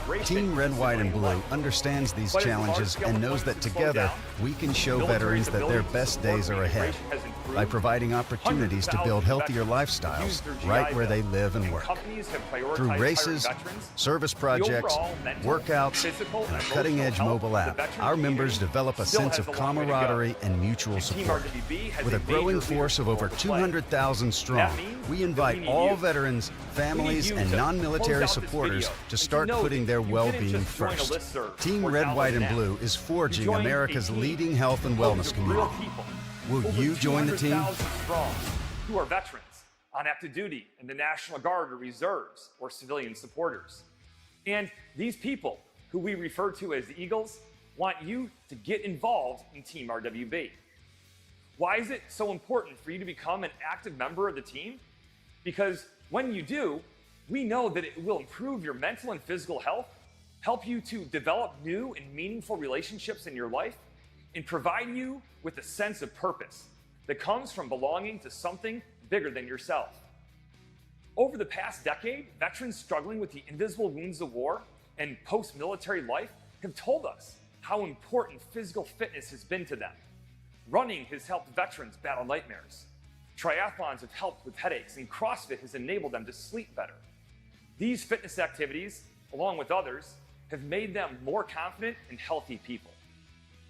reintegration Team Red, into White, and civilian Blue life. understands these But as challenges large-scale and knows that deployments have slowed together down, we can show military's veterans that their ability to best support days are ahead reintegration has improved. by providing opportunities to build healthier lifestyles right where they live and work. Companies have prioritized Through hiring races, veterans. service The projects, overall mental, workouts, physical, and a emotional cutting-edge health mobile of the app, veteran our members community develop a still sense has of a long way to go. camaraderie and mutual And Team support. RWB has With a major growing force of leadership over role to play. 200,000 strong, That means we that invite we need all you. veterans, families, you and to non-military close out this supporters video to and start know putting that their you didn't well-being just join a first. listserv Team or Red, download White, an and app. Blue is You forging joined a America's team leading health and composed wellness of real community. people, Will over you join the team? 200,000 strong, who are veterans on active duty in the National Guard or reserves or civilian supporters. And these people, who we refer to as the Eagles, want you to get involved in Team RWB. Why is it so important for you to become an active member of the team? Because when you do, we know that it will improve your mental and physical health, help you to develop new and meaningful relationships in your life, and provide you with a sense of purpose that comes from belonging to something bigger than yourself. Over the past decade, veterans struggling with the invisible wounds of war and post-military life have told us how important physical fitness has been to them. Running has helped veterans battle nightmares. Triathlons have helped with headaches, and CrossFit has enabled them to sleep better. These fitness activities, along with others, have made them more confident and healthy people.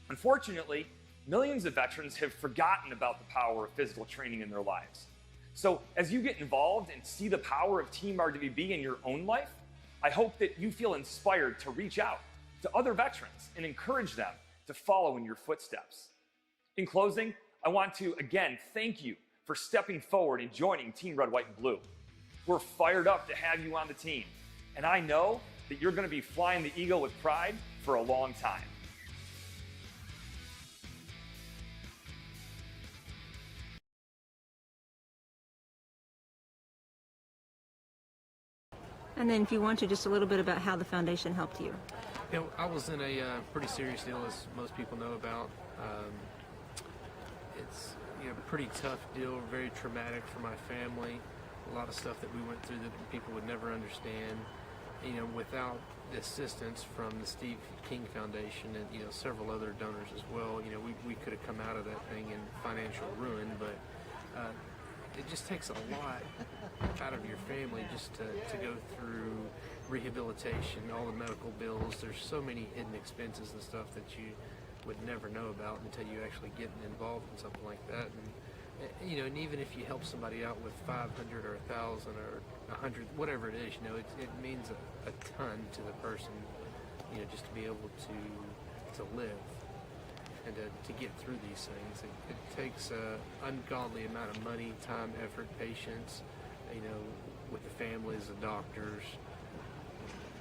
Unfortunately, millions of veterans have forgotten about the power of physical training in their lives. So as you get involved and see the power of Team RWB in your own life, I hope that you feel inspired to reach out to other veterans and encourage them to follow in your footsteps. In closing, I want to again thank you for stepping forward and joining Team Red, White, and Blue. We're fired up to have you on the team, and I know that you're going to be flying the Eagle with pride for a long time. And then if you want to, just a little bit about how the foundation helped you. You know, I was in a pretty serious deal, as most people know about. It's a pretty tough deal, very traumatic for my family. A lot of stuff that we went through that people would never understand. Without the assistance from the Steve King Foundation and several other donors as well, we could have come out of that thing in financial ruin. But it just takes a lot out of your family just to go through rehabilitation, all the medical bills. There's so many hidden expenses and stuff that you would never know about until you actually get involved in something like that. And and even if you help somebody out with 500 or 1,000 or 100, whatever it is, it means a ton to the person, just to be able to live and to get through these things. It takes an ungodly amount of money, time, effort, patience, with the families, the doctors,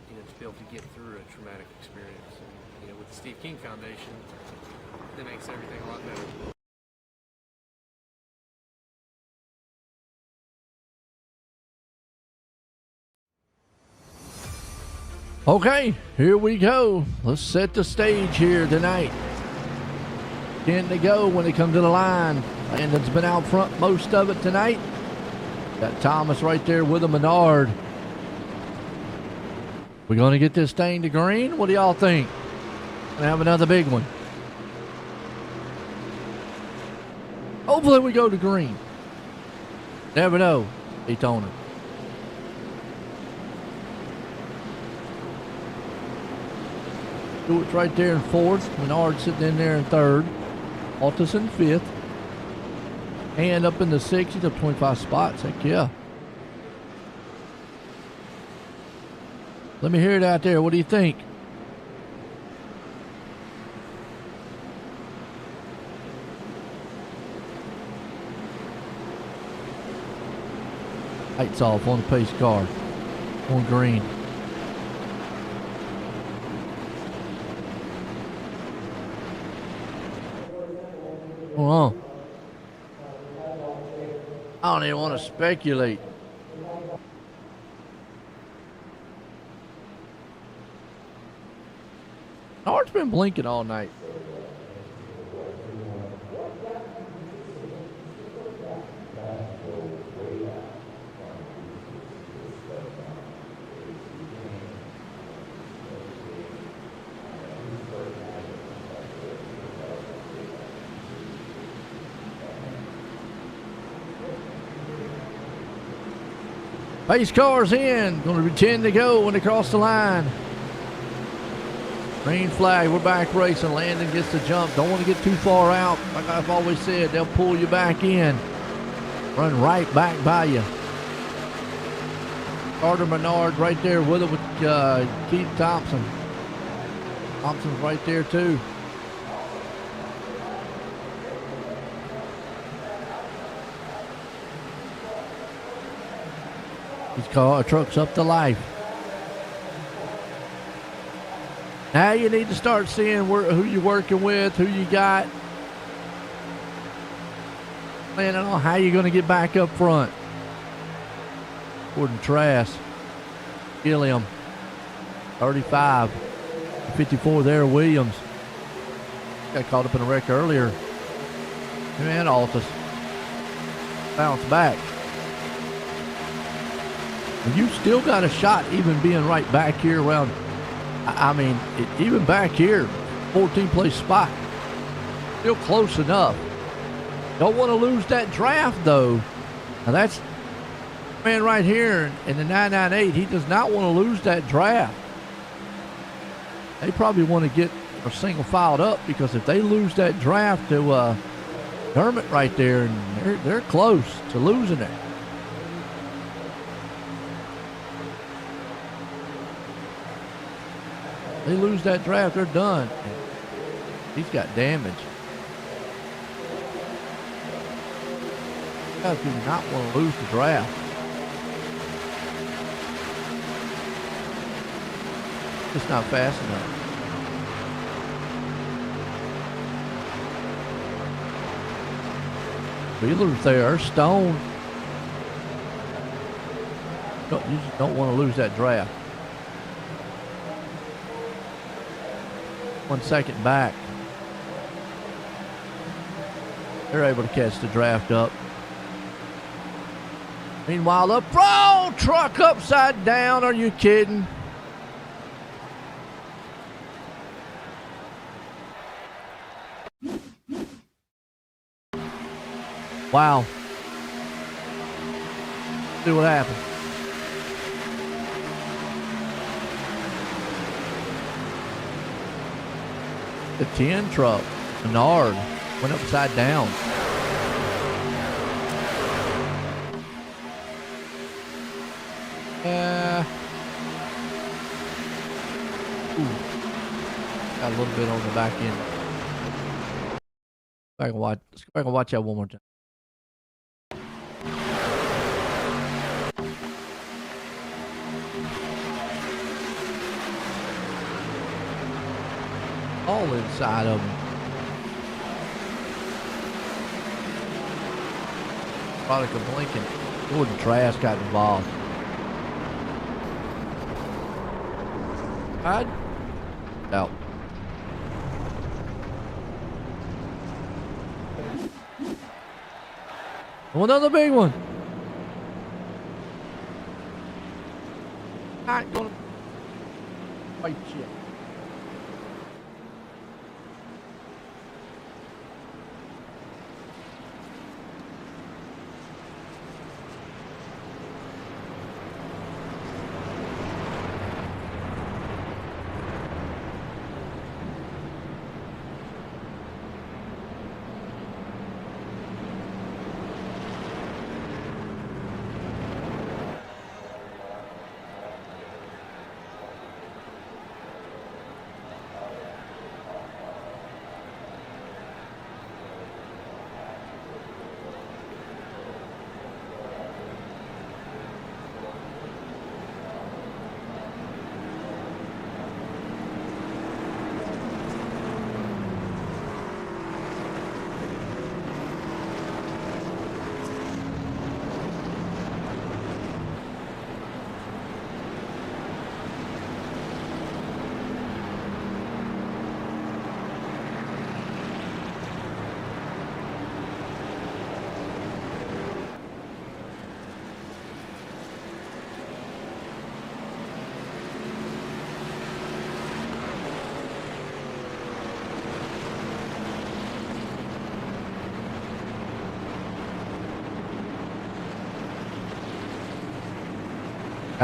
to be able to get through a traumatic experience. And, with the Steve King Foundation, that makes everything a lot better. Okay, here we go. Let's set the stage here tonight. 10 to go when they come to the line. Landon's been out front most of it tonight. Got Thomas right there with a Menard. We're going to get this thing to green. What do y'all think? Gonna have another big one. Hopefully we go to green. Never know, Daytona. Stewart's right there in fourth. Menard sitting in there in third. Altus in fifth. And up in the 60s, up 25 spots. Heck yeah. Let me hear it out there. What do you think? Lights off on the pace car. On green. Hold on. I don't even want to speculate. Menard's been blinking all night. Pace car's in. Going to be 10 to go when they cross the line. Green flag. We're back racing. Landon gets the jump. Don't want to get too far out. Like I've always said, they'll pull you back in. Run right back by you. Carter Menard right there with it with Keith Thompson. Thompson's right there too. His truck's up to life. Now you need to start seeing who you're working with, who you got. Planning on how you're going to get back up front. Gordon Trask. Gilliam. 35. 54 there, Williams. Got caught up in a wreck earlier. Him and Altus. Bounce back. And you still got a shot even being right back here around, I mean, even back here, 14th place spot. Still close enough. Don't want to lose that draft though. Now that's man right here in the 998. He does not want to lose that draft. They probably want to get a single filed up because if they lose that draft to Dermott right there, and they're close to losing it. They lose that draft, they're done. He's got damage. Guys do not want to lose the draft. It's not fast enough. Wheeler's there, Stone. You just don't want to lose that draft. 1 second back. They're able to catch the draft up. Meanwhile, the pro truck upside down. Are you kidding? Wow. See what happened. The 10 truck, Menard, went upside down. Got a little bit on the back end. Let's go back and watch that one more time. All inside of them. Product of Lincoln. Gordon Trask got involved. Out. Another big one. Not gonna fight you.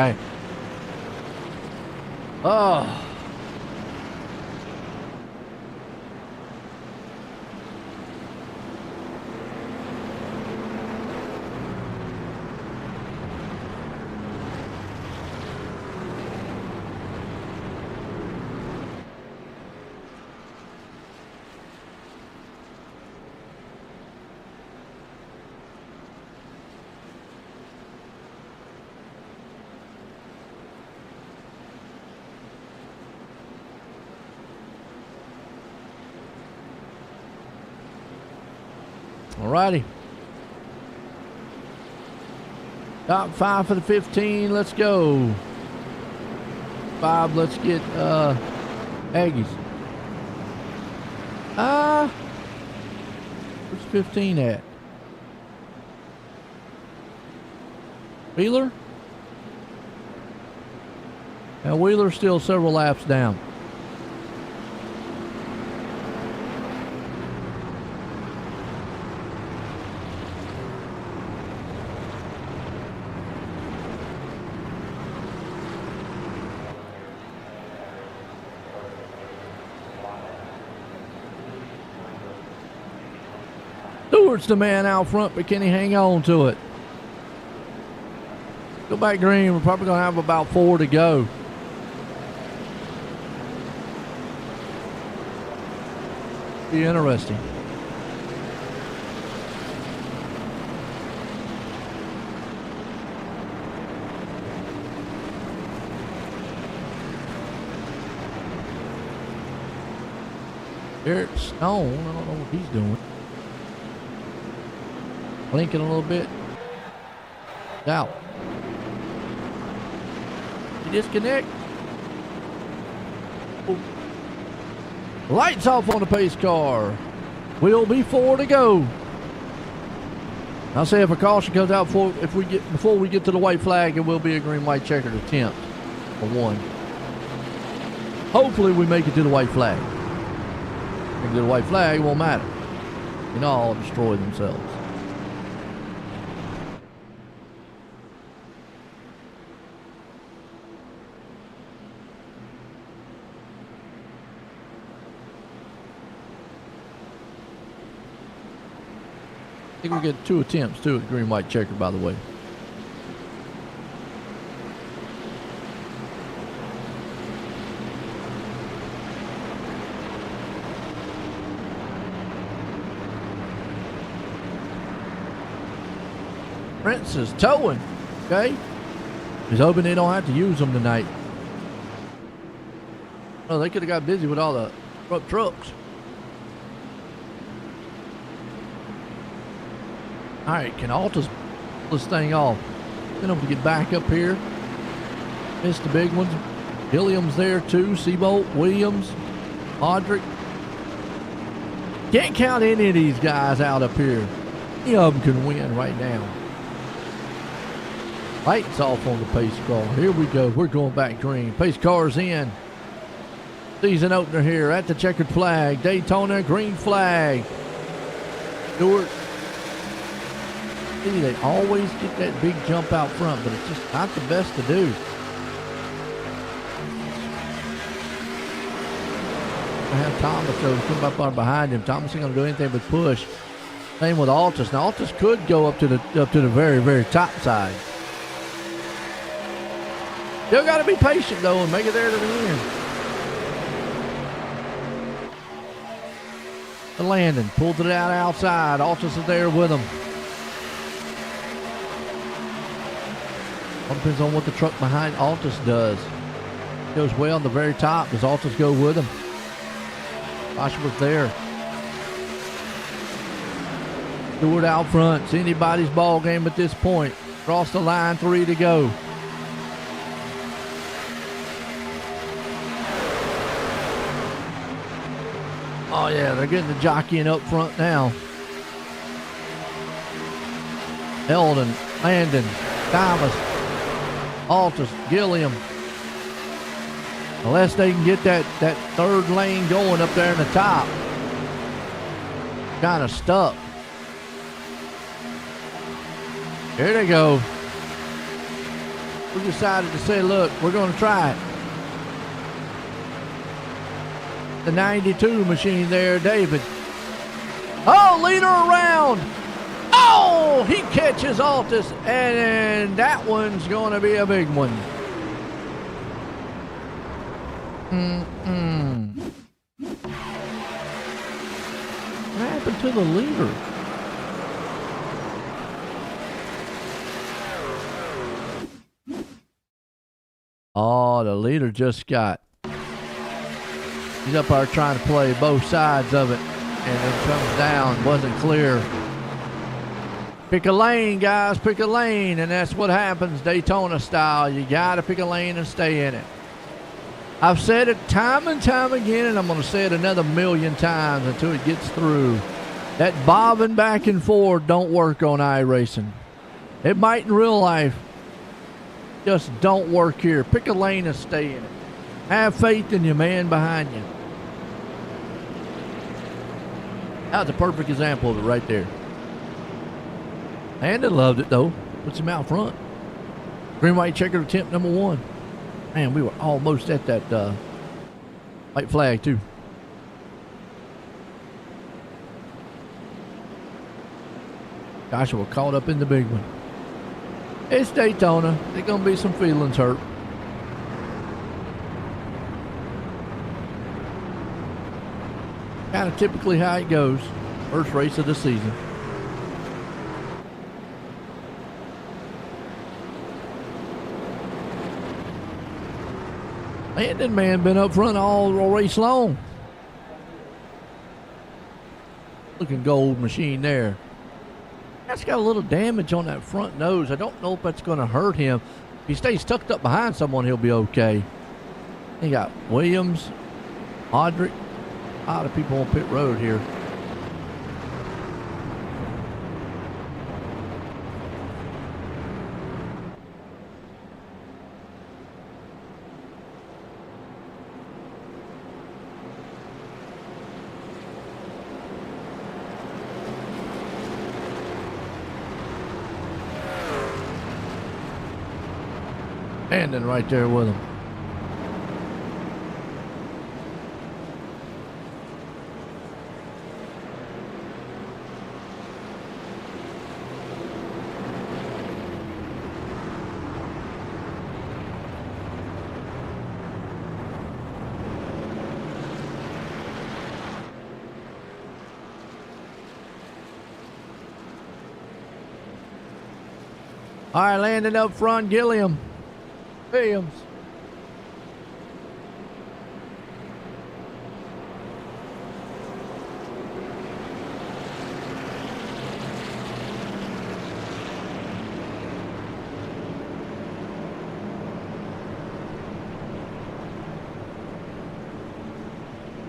Hey. Oh. Alrighty. Top 5 for the 15. Let's go. 5. Let's get Aggies. Where's 15 at? Wheeler? Now Wheeler's still several laps down. Stewart's the man out front, but can he hang on to it? Go back green. We're probably going to have about 4 to go. Be interesting. Eric Stone, I don't know what he's doing. Blinking a little bit. Out. You disconnect. Oh. Lights off on the pace car. Will be 4 to go. I'll say if a caution comes out before we get to the white flag, it will be a green white checkered attempt for 1. Hopefully we make it to the white flag. If we get to the white flag, it won't matter. You know, all destroy themselves. I think we get 2 attempts too at green white checker, by the way. Prince is towing. Okay. He's hoping they don't have to use them tonight. Oh, they could have got busy with all the trucks. All right, can Altus pull this thing off? Been able to get back up here. Missed the big ones. Gilliam's there too. Seabolt, Williams, Modric. Can't count any of these guys out up here. Any of them can win right now. Lights off on the pace car. Here we go. We're going back green. Pace car's in. Season opener here at the checkered flag. Daytona, green flag. Stewart. See, they always get that big jump out front, but it's just not the best to do. I have Thomas though come up on behind him. Thomas ain't gonna do anything but push. Same with Altus. Now Altus could go up to the very, very top side. Still got to be patient though and make it there to the end. The Landon pulled it out outside. Altus is there with him. All depends on what the truck behind Altus does. Goes way on the very top. Does Altus go with him? Osrnetwork there. Stewart out front. It's anybody's ball game at this point. Cross the line, 3 to go. Oh yeah, they're getting the jockeying up front now. Eldon, Landon, Thomas, Altus, Gilliam. Unless they can get that third lane going up there in the top. Kind of stuck. Here they go. we decided to say, look, we're going to try it. The 92 machine there, David. Oh, leader around. Oh, he catches Altus, and that one's going to be a big one. What happened to the leader? Oh, the leader just got... He's up there trying to play both sides of it, and it comes down. Wasn't clear. Pick a lane, guys. Pick a lane, and that's what happens Daytona style. You got to pick a lane and stay in it. I've said it time and time again, and I'm going to say it another million times until it gets through. That bobbing back and forth don't work on iRacing. It might in real life. Just don't work here. Pick a lane and stay in it. Have faith in your man behind you. That's a perfect example of it right there. Landon loved it, though. Puts him out front. Green, white, checkered attempt number 1. Man, we were almost at that white flag, too. Gosh, we're caught up in the big one. It's Daytona. There's going to be some feelings hurt. Kind of typically how it goes. First race of the season. Landon, man, been up front all race long. Looking gold machine there. That's got a little damage on that front nose. I don't know if that's going to hurt him. If he stays tucked up behind someone, he'll be okay. He got Williams, Audric, a lot of people on pit road here. Landon right there with him. All right, Landon up front, Gilliam. Williams.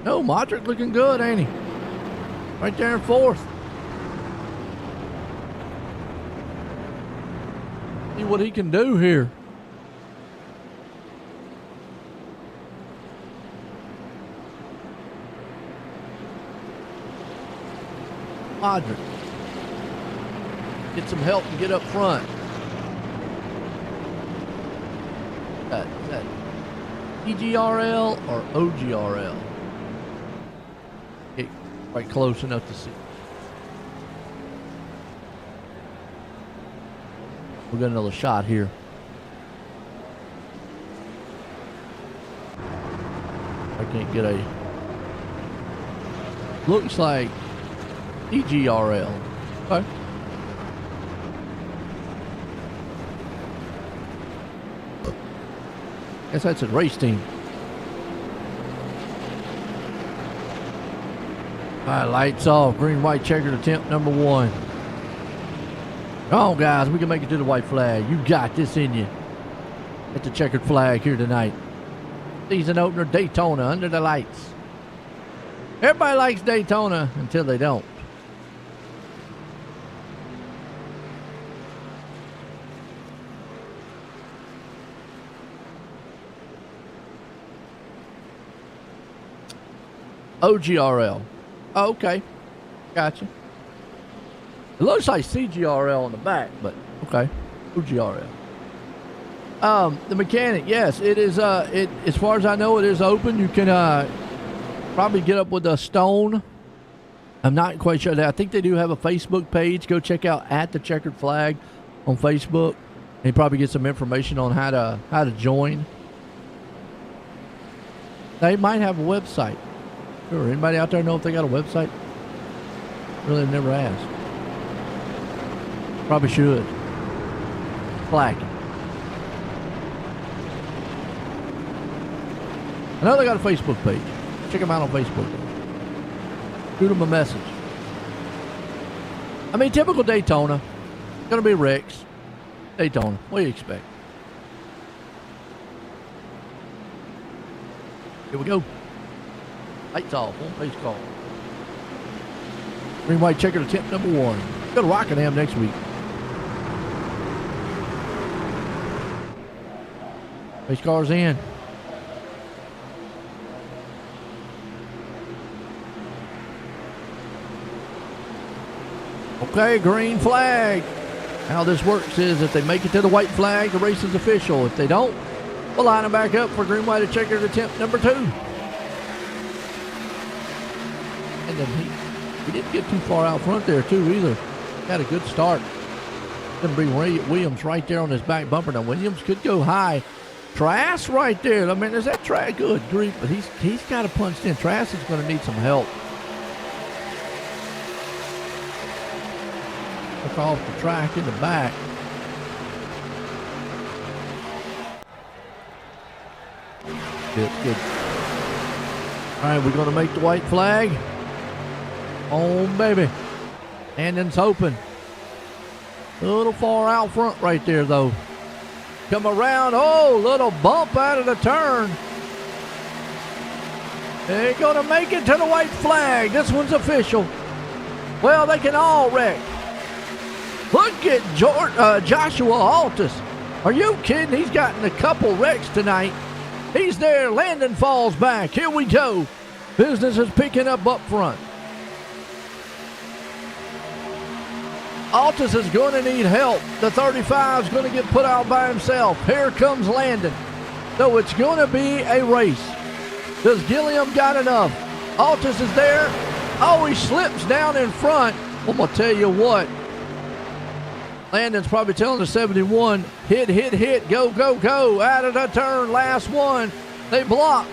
No, Modric looking good, ain't he? Right there in fourth. See what he can do here. Audrey. Get some help and get up front. Is that EGRL or OGRL? Get quite close enough to see. We'll get another shot here. I can't get a... Looks like EGRL. Okay. Guess that's a race team. All right, lights off. Green, white, checkered attempt number 1. Come on, guys. We can make it to the white flag. You got this in you. At the checkered flag here tonight. Season opener, Daytona, under the lights. Everybody likes Daytona until they don't. OGRL. Oh, okay. Gotcha. It looks like CGRL on the back, but okay. OGRL. The mechanic, yes, it is. As far as I know, it is open. You can probably get up with a stone. I'm not quite sure. I think they do have a Facebook page. Go check out At The Checkered Flag on Facebook. And you probably get some information on how to join. They might have a website. Sure. Anybody out there know if they got a website? Really never asked. Probably should. Flag. I know they got a Facebook page. Check them out on Facebook. Shoot them a message. I mean, typical Daytona. Gonna be wrecks. Daytona. What do you expect? Here we go. Lights off. One pace call. Green white checkered attempt number 1. Go to Rockingham next week. Pace car's in. Okay, green flag. How this works is if they make it to the white flag, the race is official. If they don't, we'll line them back up for green white checkered attempt number 2. And then he didn't get too far out front there too either. Got a good start. Gonna bring Williams right there on his back bumper. Now Williams could go high. Trask right there. I mean, is that Trask? Good grief, but he's got to punch in. Trask is going to need some help. Took off the track in the back. Good. All right, we're going to make the white flag. Oh, baby. Landon's open. A little far out front right there, though. Come around. Oh, little bump out of the turn. They're going to make it to the white flag. This one's official. Well, they can all wreck. Look at Joshua Altus. Are you kidding? He's gotten a couple wrecks tonight. He's there. Landon falls back. Here we go. Business is picking up front. Altus is going to need help. The 35 is going to get put out by himself. Here comes Landon. So it's going to be a race. Does Gilliam got enough? Altus is there. Oh, he slips down in front. I'm going to tell you what. Landon's probably telling the 71, hit, go, out of the turn, last one. They block.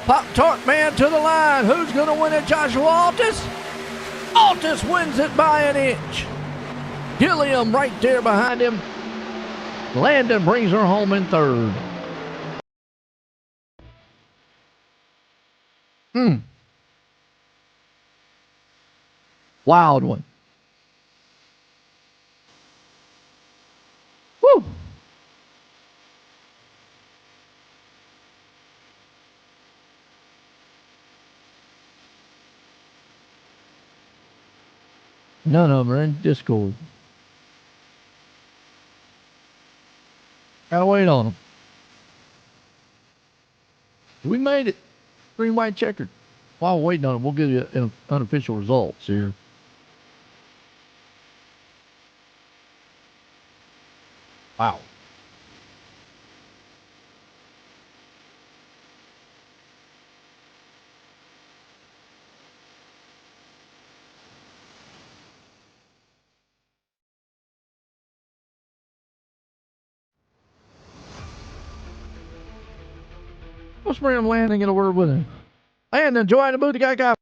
Pop-Tart man to the line. Who's going to win it, Joshua Altus? Altus wins it by an inch. Gilliam right there behind him. Landon brings her home in third. Wild one. Woo! None of them are in Discord. Gotta wait on them. We made it. Green, white, checkered. While we're waiting on it, we'll give you unofficial results here. Wow. Let's bring him Landon and get a word with him. Landon, enjoying the booty guy.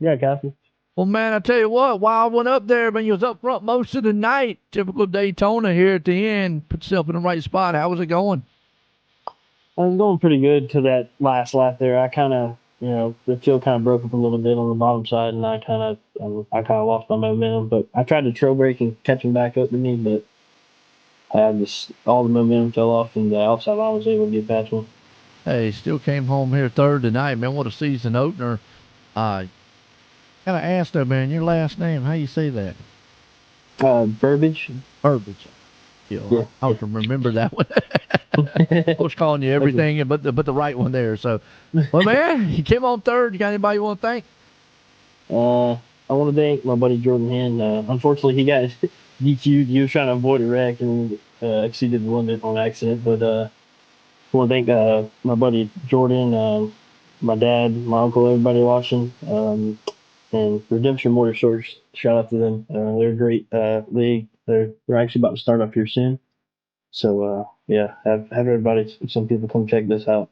Yeah, Captain. Well, man, I tell you what, Wild went up there, man. You was up front most of the night. Typical Daytona here at the end. Put yourself in the right spot. How was it going? I was going pretty good to that last lap there. I kind of, the field kind of broke up a little bit on the bottom side, and I kind of lost my momentum. But I tried to trail brake and catch him back up to me, but all the momentum fell off, and the outside line was able to get past one. Hey, still came home here third tonight, man. What a season opener. Kind of asked her, man, your last name, how you say that? Burbage. Burbage. Yeah. I can remember that one. I was calling you everything but the right one there. So, well, man, you came on third. You got anybody you want to thank? I want to thank my buddy Jordan Hen. Unfortunately, he got DQ'd. He was trying to avoid a wreck and exceeded the limit on accident. But I want to thank my buddy Jordan, my dad, my uncle, everybody watching, and Redemption Motorsports. Shout out to them. They're a great league. They're actually about to start up here soon. So yeah, have everybody, some people come check this out.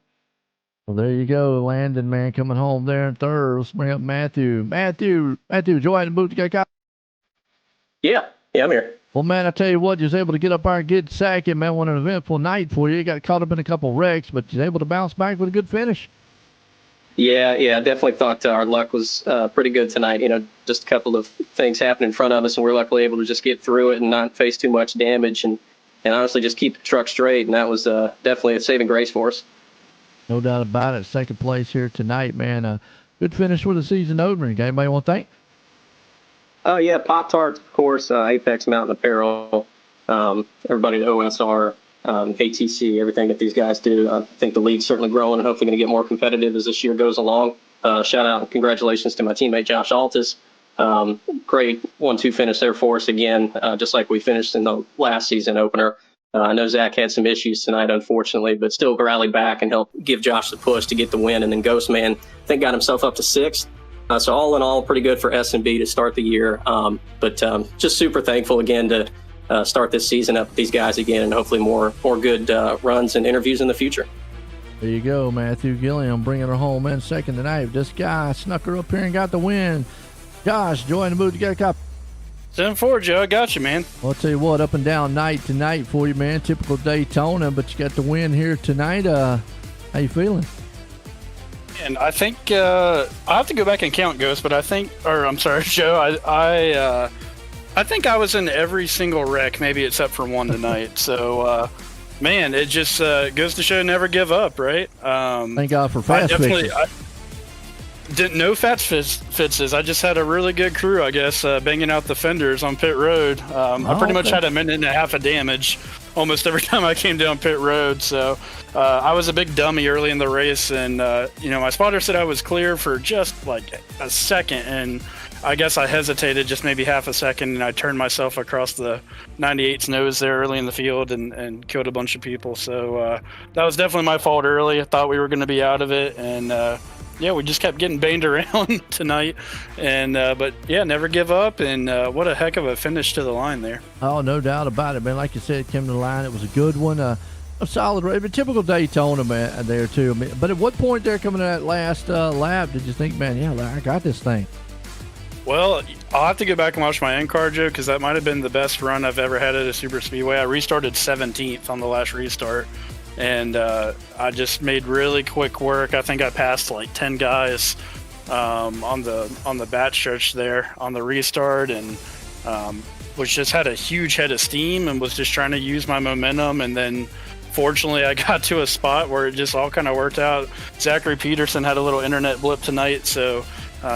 Well, there you go, Landon, man, coming home there in third. Let's bring up Matthew. Matthew, join the booth to get caught. Yeah, I'm here. Well, man, I tell you what, you was able to get up there and get second, man. What an eventful night for you. You got caught up in a couple wrecks, but you was able to bounce back with a good finish. Yeah, I definitely thought our luck was pretty good tonight. Just a couple of things happened in front of us, and we were luckily able to just get through it and not face too much damage, and honestly just keep the truck straight, and that was definitely a saving grace for us. No doubt about it. Second place here tonight, man. Good finish with the season opener. Anybody want to thank? Oh, yeah, Pop-Tarts, of course, Apex Mountain Apparel, everybody at OSR, ATC, everything that these guys do. I think the league's certainly growing and hopefully going to get more competitive as this year goes along. Shout out and congratulations to my teammate Josh Altus. Great 1-2 finish there for us again, just like we finished in the last season opener. I know Zach had some issues tonight, unfortunately, but still rallied back and helped give Josh the push to get the win. And then Ghostman, I think, got himself up to 6th. So all in all, pretty good for S&B to start the year. But just super thankful again to start this season up with these guys again, and hopefully more good runs and interviews in the future. There you go, Matthew Gilliam bringing her home in second tonight. This guy snuck her up here and got the win. Josh, join the booth to get a cup. 7-4, Joe. I got you, man. Well, I'll tell you what, up and down night tonight for you, man. Typical Daytona, but you got the win here tonight. How you feeling? And I think I have to go back and count, Ghost, but I'm sorry, Joe. I think I was in every single wreck, maybe except for one tonight. So, man, it just goes to show never give up, right? Thank God for fast fixes. Didn't know fast fixes. I just had a really good crew, I guess, banging out the fenders on pit road. I pretty much had a minute and a half of damage almost every time I came down pit road. So I was a big dummy early in the race, and my spotter said I was clear for just like a second, and I guess I hesitated just maybe half a second, and I turned myself across the 98's nose there early in the field and killed a bunch of people. So that was definitely my fault early. I thought we were going to be out of it, and yeah, we just kept getting banged around tonight, and but yeah, never give up, and what a heck of a finish to the line there. Oh, no doubt about it, man. Like you said, it came to the line. It was a good one, a solid race, but typical Daytona, man, there too. But at what point there coming to that last lap did you think, man, yeah, I got this thing? Well, I'll have to go back and watch my end card, Joe, because that might have been the best run I've ever had at a super speedway. I restarted 17th on the last restart. And I just made really quick work. I think I passed like 10 guys on the bat stretch there on the restart, and which just had a huge head of steam and was just trying to use my momentum. And then fortunately I got to a spot where it just all kind of worked out. Zachary Peterson had a little internet blip tonight, so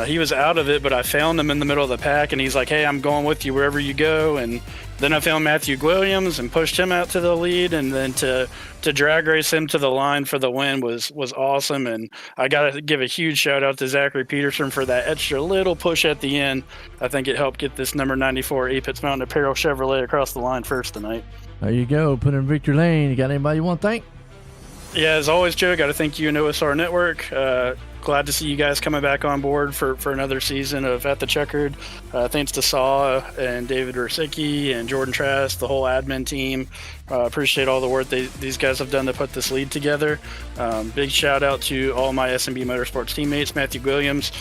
he was out of it, but I found him in the middle of the pack, and he's like, hey, I'm going with you wherever you go. And then I found Matthew Williams and pushed him out to the lead, and then to drag race him to the line for the win was awesome. And I got to give a huge shout out to Zachary Peterson for that extra little push at the end. I think it helped get this number 94 Apex Mountain Apparel Chevrolet across the line first tonight. There you go, put in victory lane. You got anybody you want to thank? Yeah, as always, Joe, got to thank you and Osrnetwork. Glad to see you guys coming back on board for another season of At The Checkered. Thanks to Saw and David Rosicki and Jordan Trask, the whole admin team. Appreciate all the work these guys have done to put this lead together. Big shout out to all my S&B Motorsports teammates. Matthew Williams,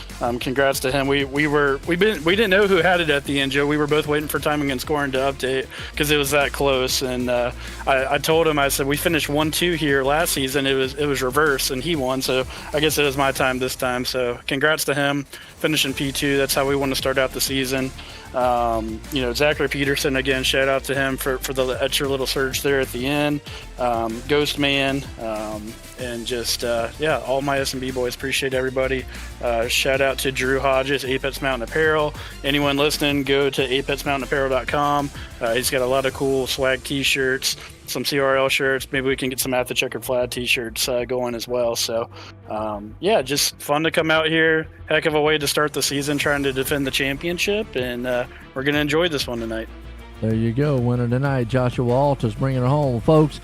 congrats to him. We didn't know who had it at the end, Joe. We were both waiting for timing and scoring to update because it was that close. And I told him, I said, we finished 1-2 here last season. It was reverse, and he won. So I guess it was my time this time. So congrats to him, finishing P2. That's how we want to start out the season. Zachary Peterson, again, shout out to him for the extra little surge there at the end. Ghost Man, and just all my S&B boys, appreciate everybody. Shout out to Drew Hodges, Apex Mountain Apparel. Anyone listening, go to apexmountainapparel.com. He's got a lot of cool swag t-shirts, some CRL shirts. Maybe we can get some At The Checkered Flag t-shirts going as well. So just fun to come out here. Heck of a way to start the season, trying to defend the championship, and we're going to enjoy this one tonight. There you go. Winner tonight, Joshua Altus bringing it home, folks.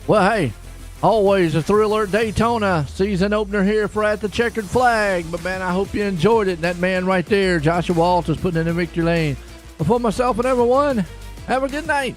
Well, hey, always a thriller at Daytona. Season opener here for At the Checkered Flag. But, man, I hope you enjoyed it. And that man right there, Joshua Altus, putting it in victory lane. Before myself and everyone, have a good night.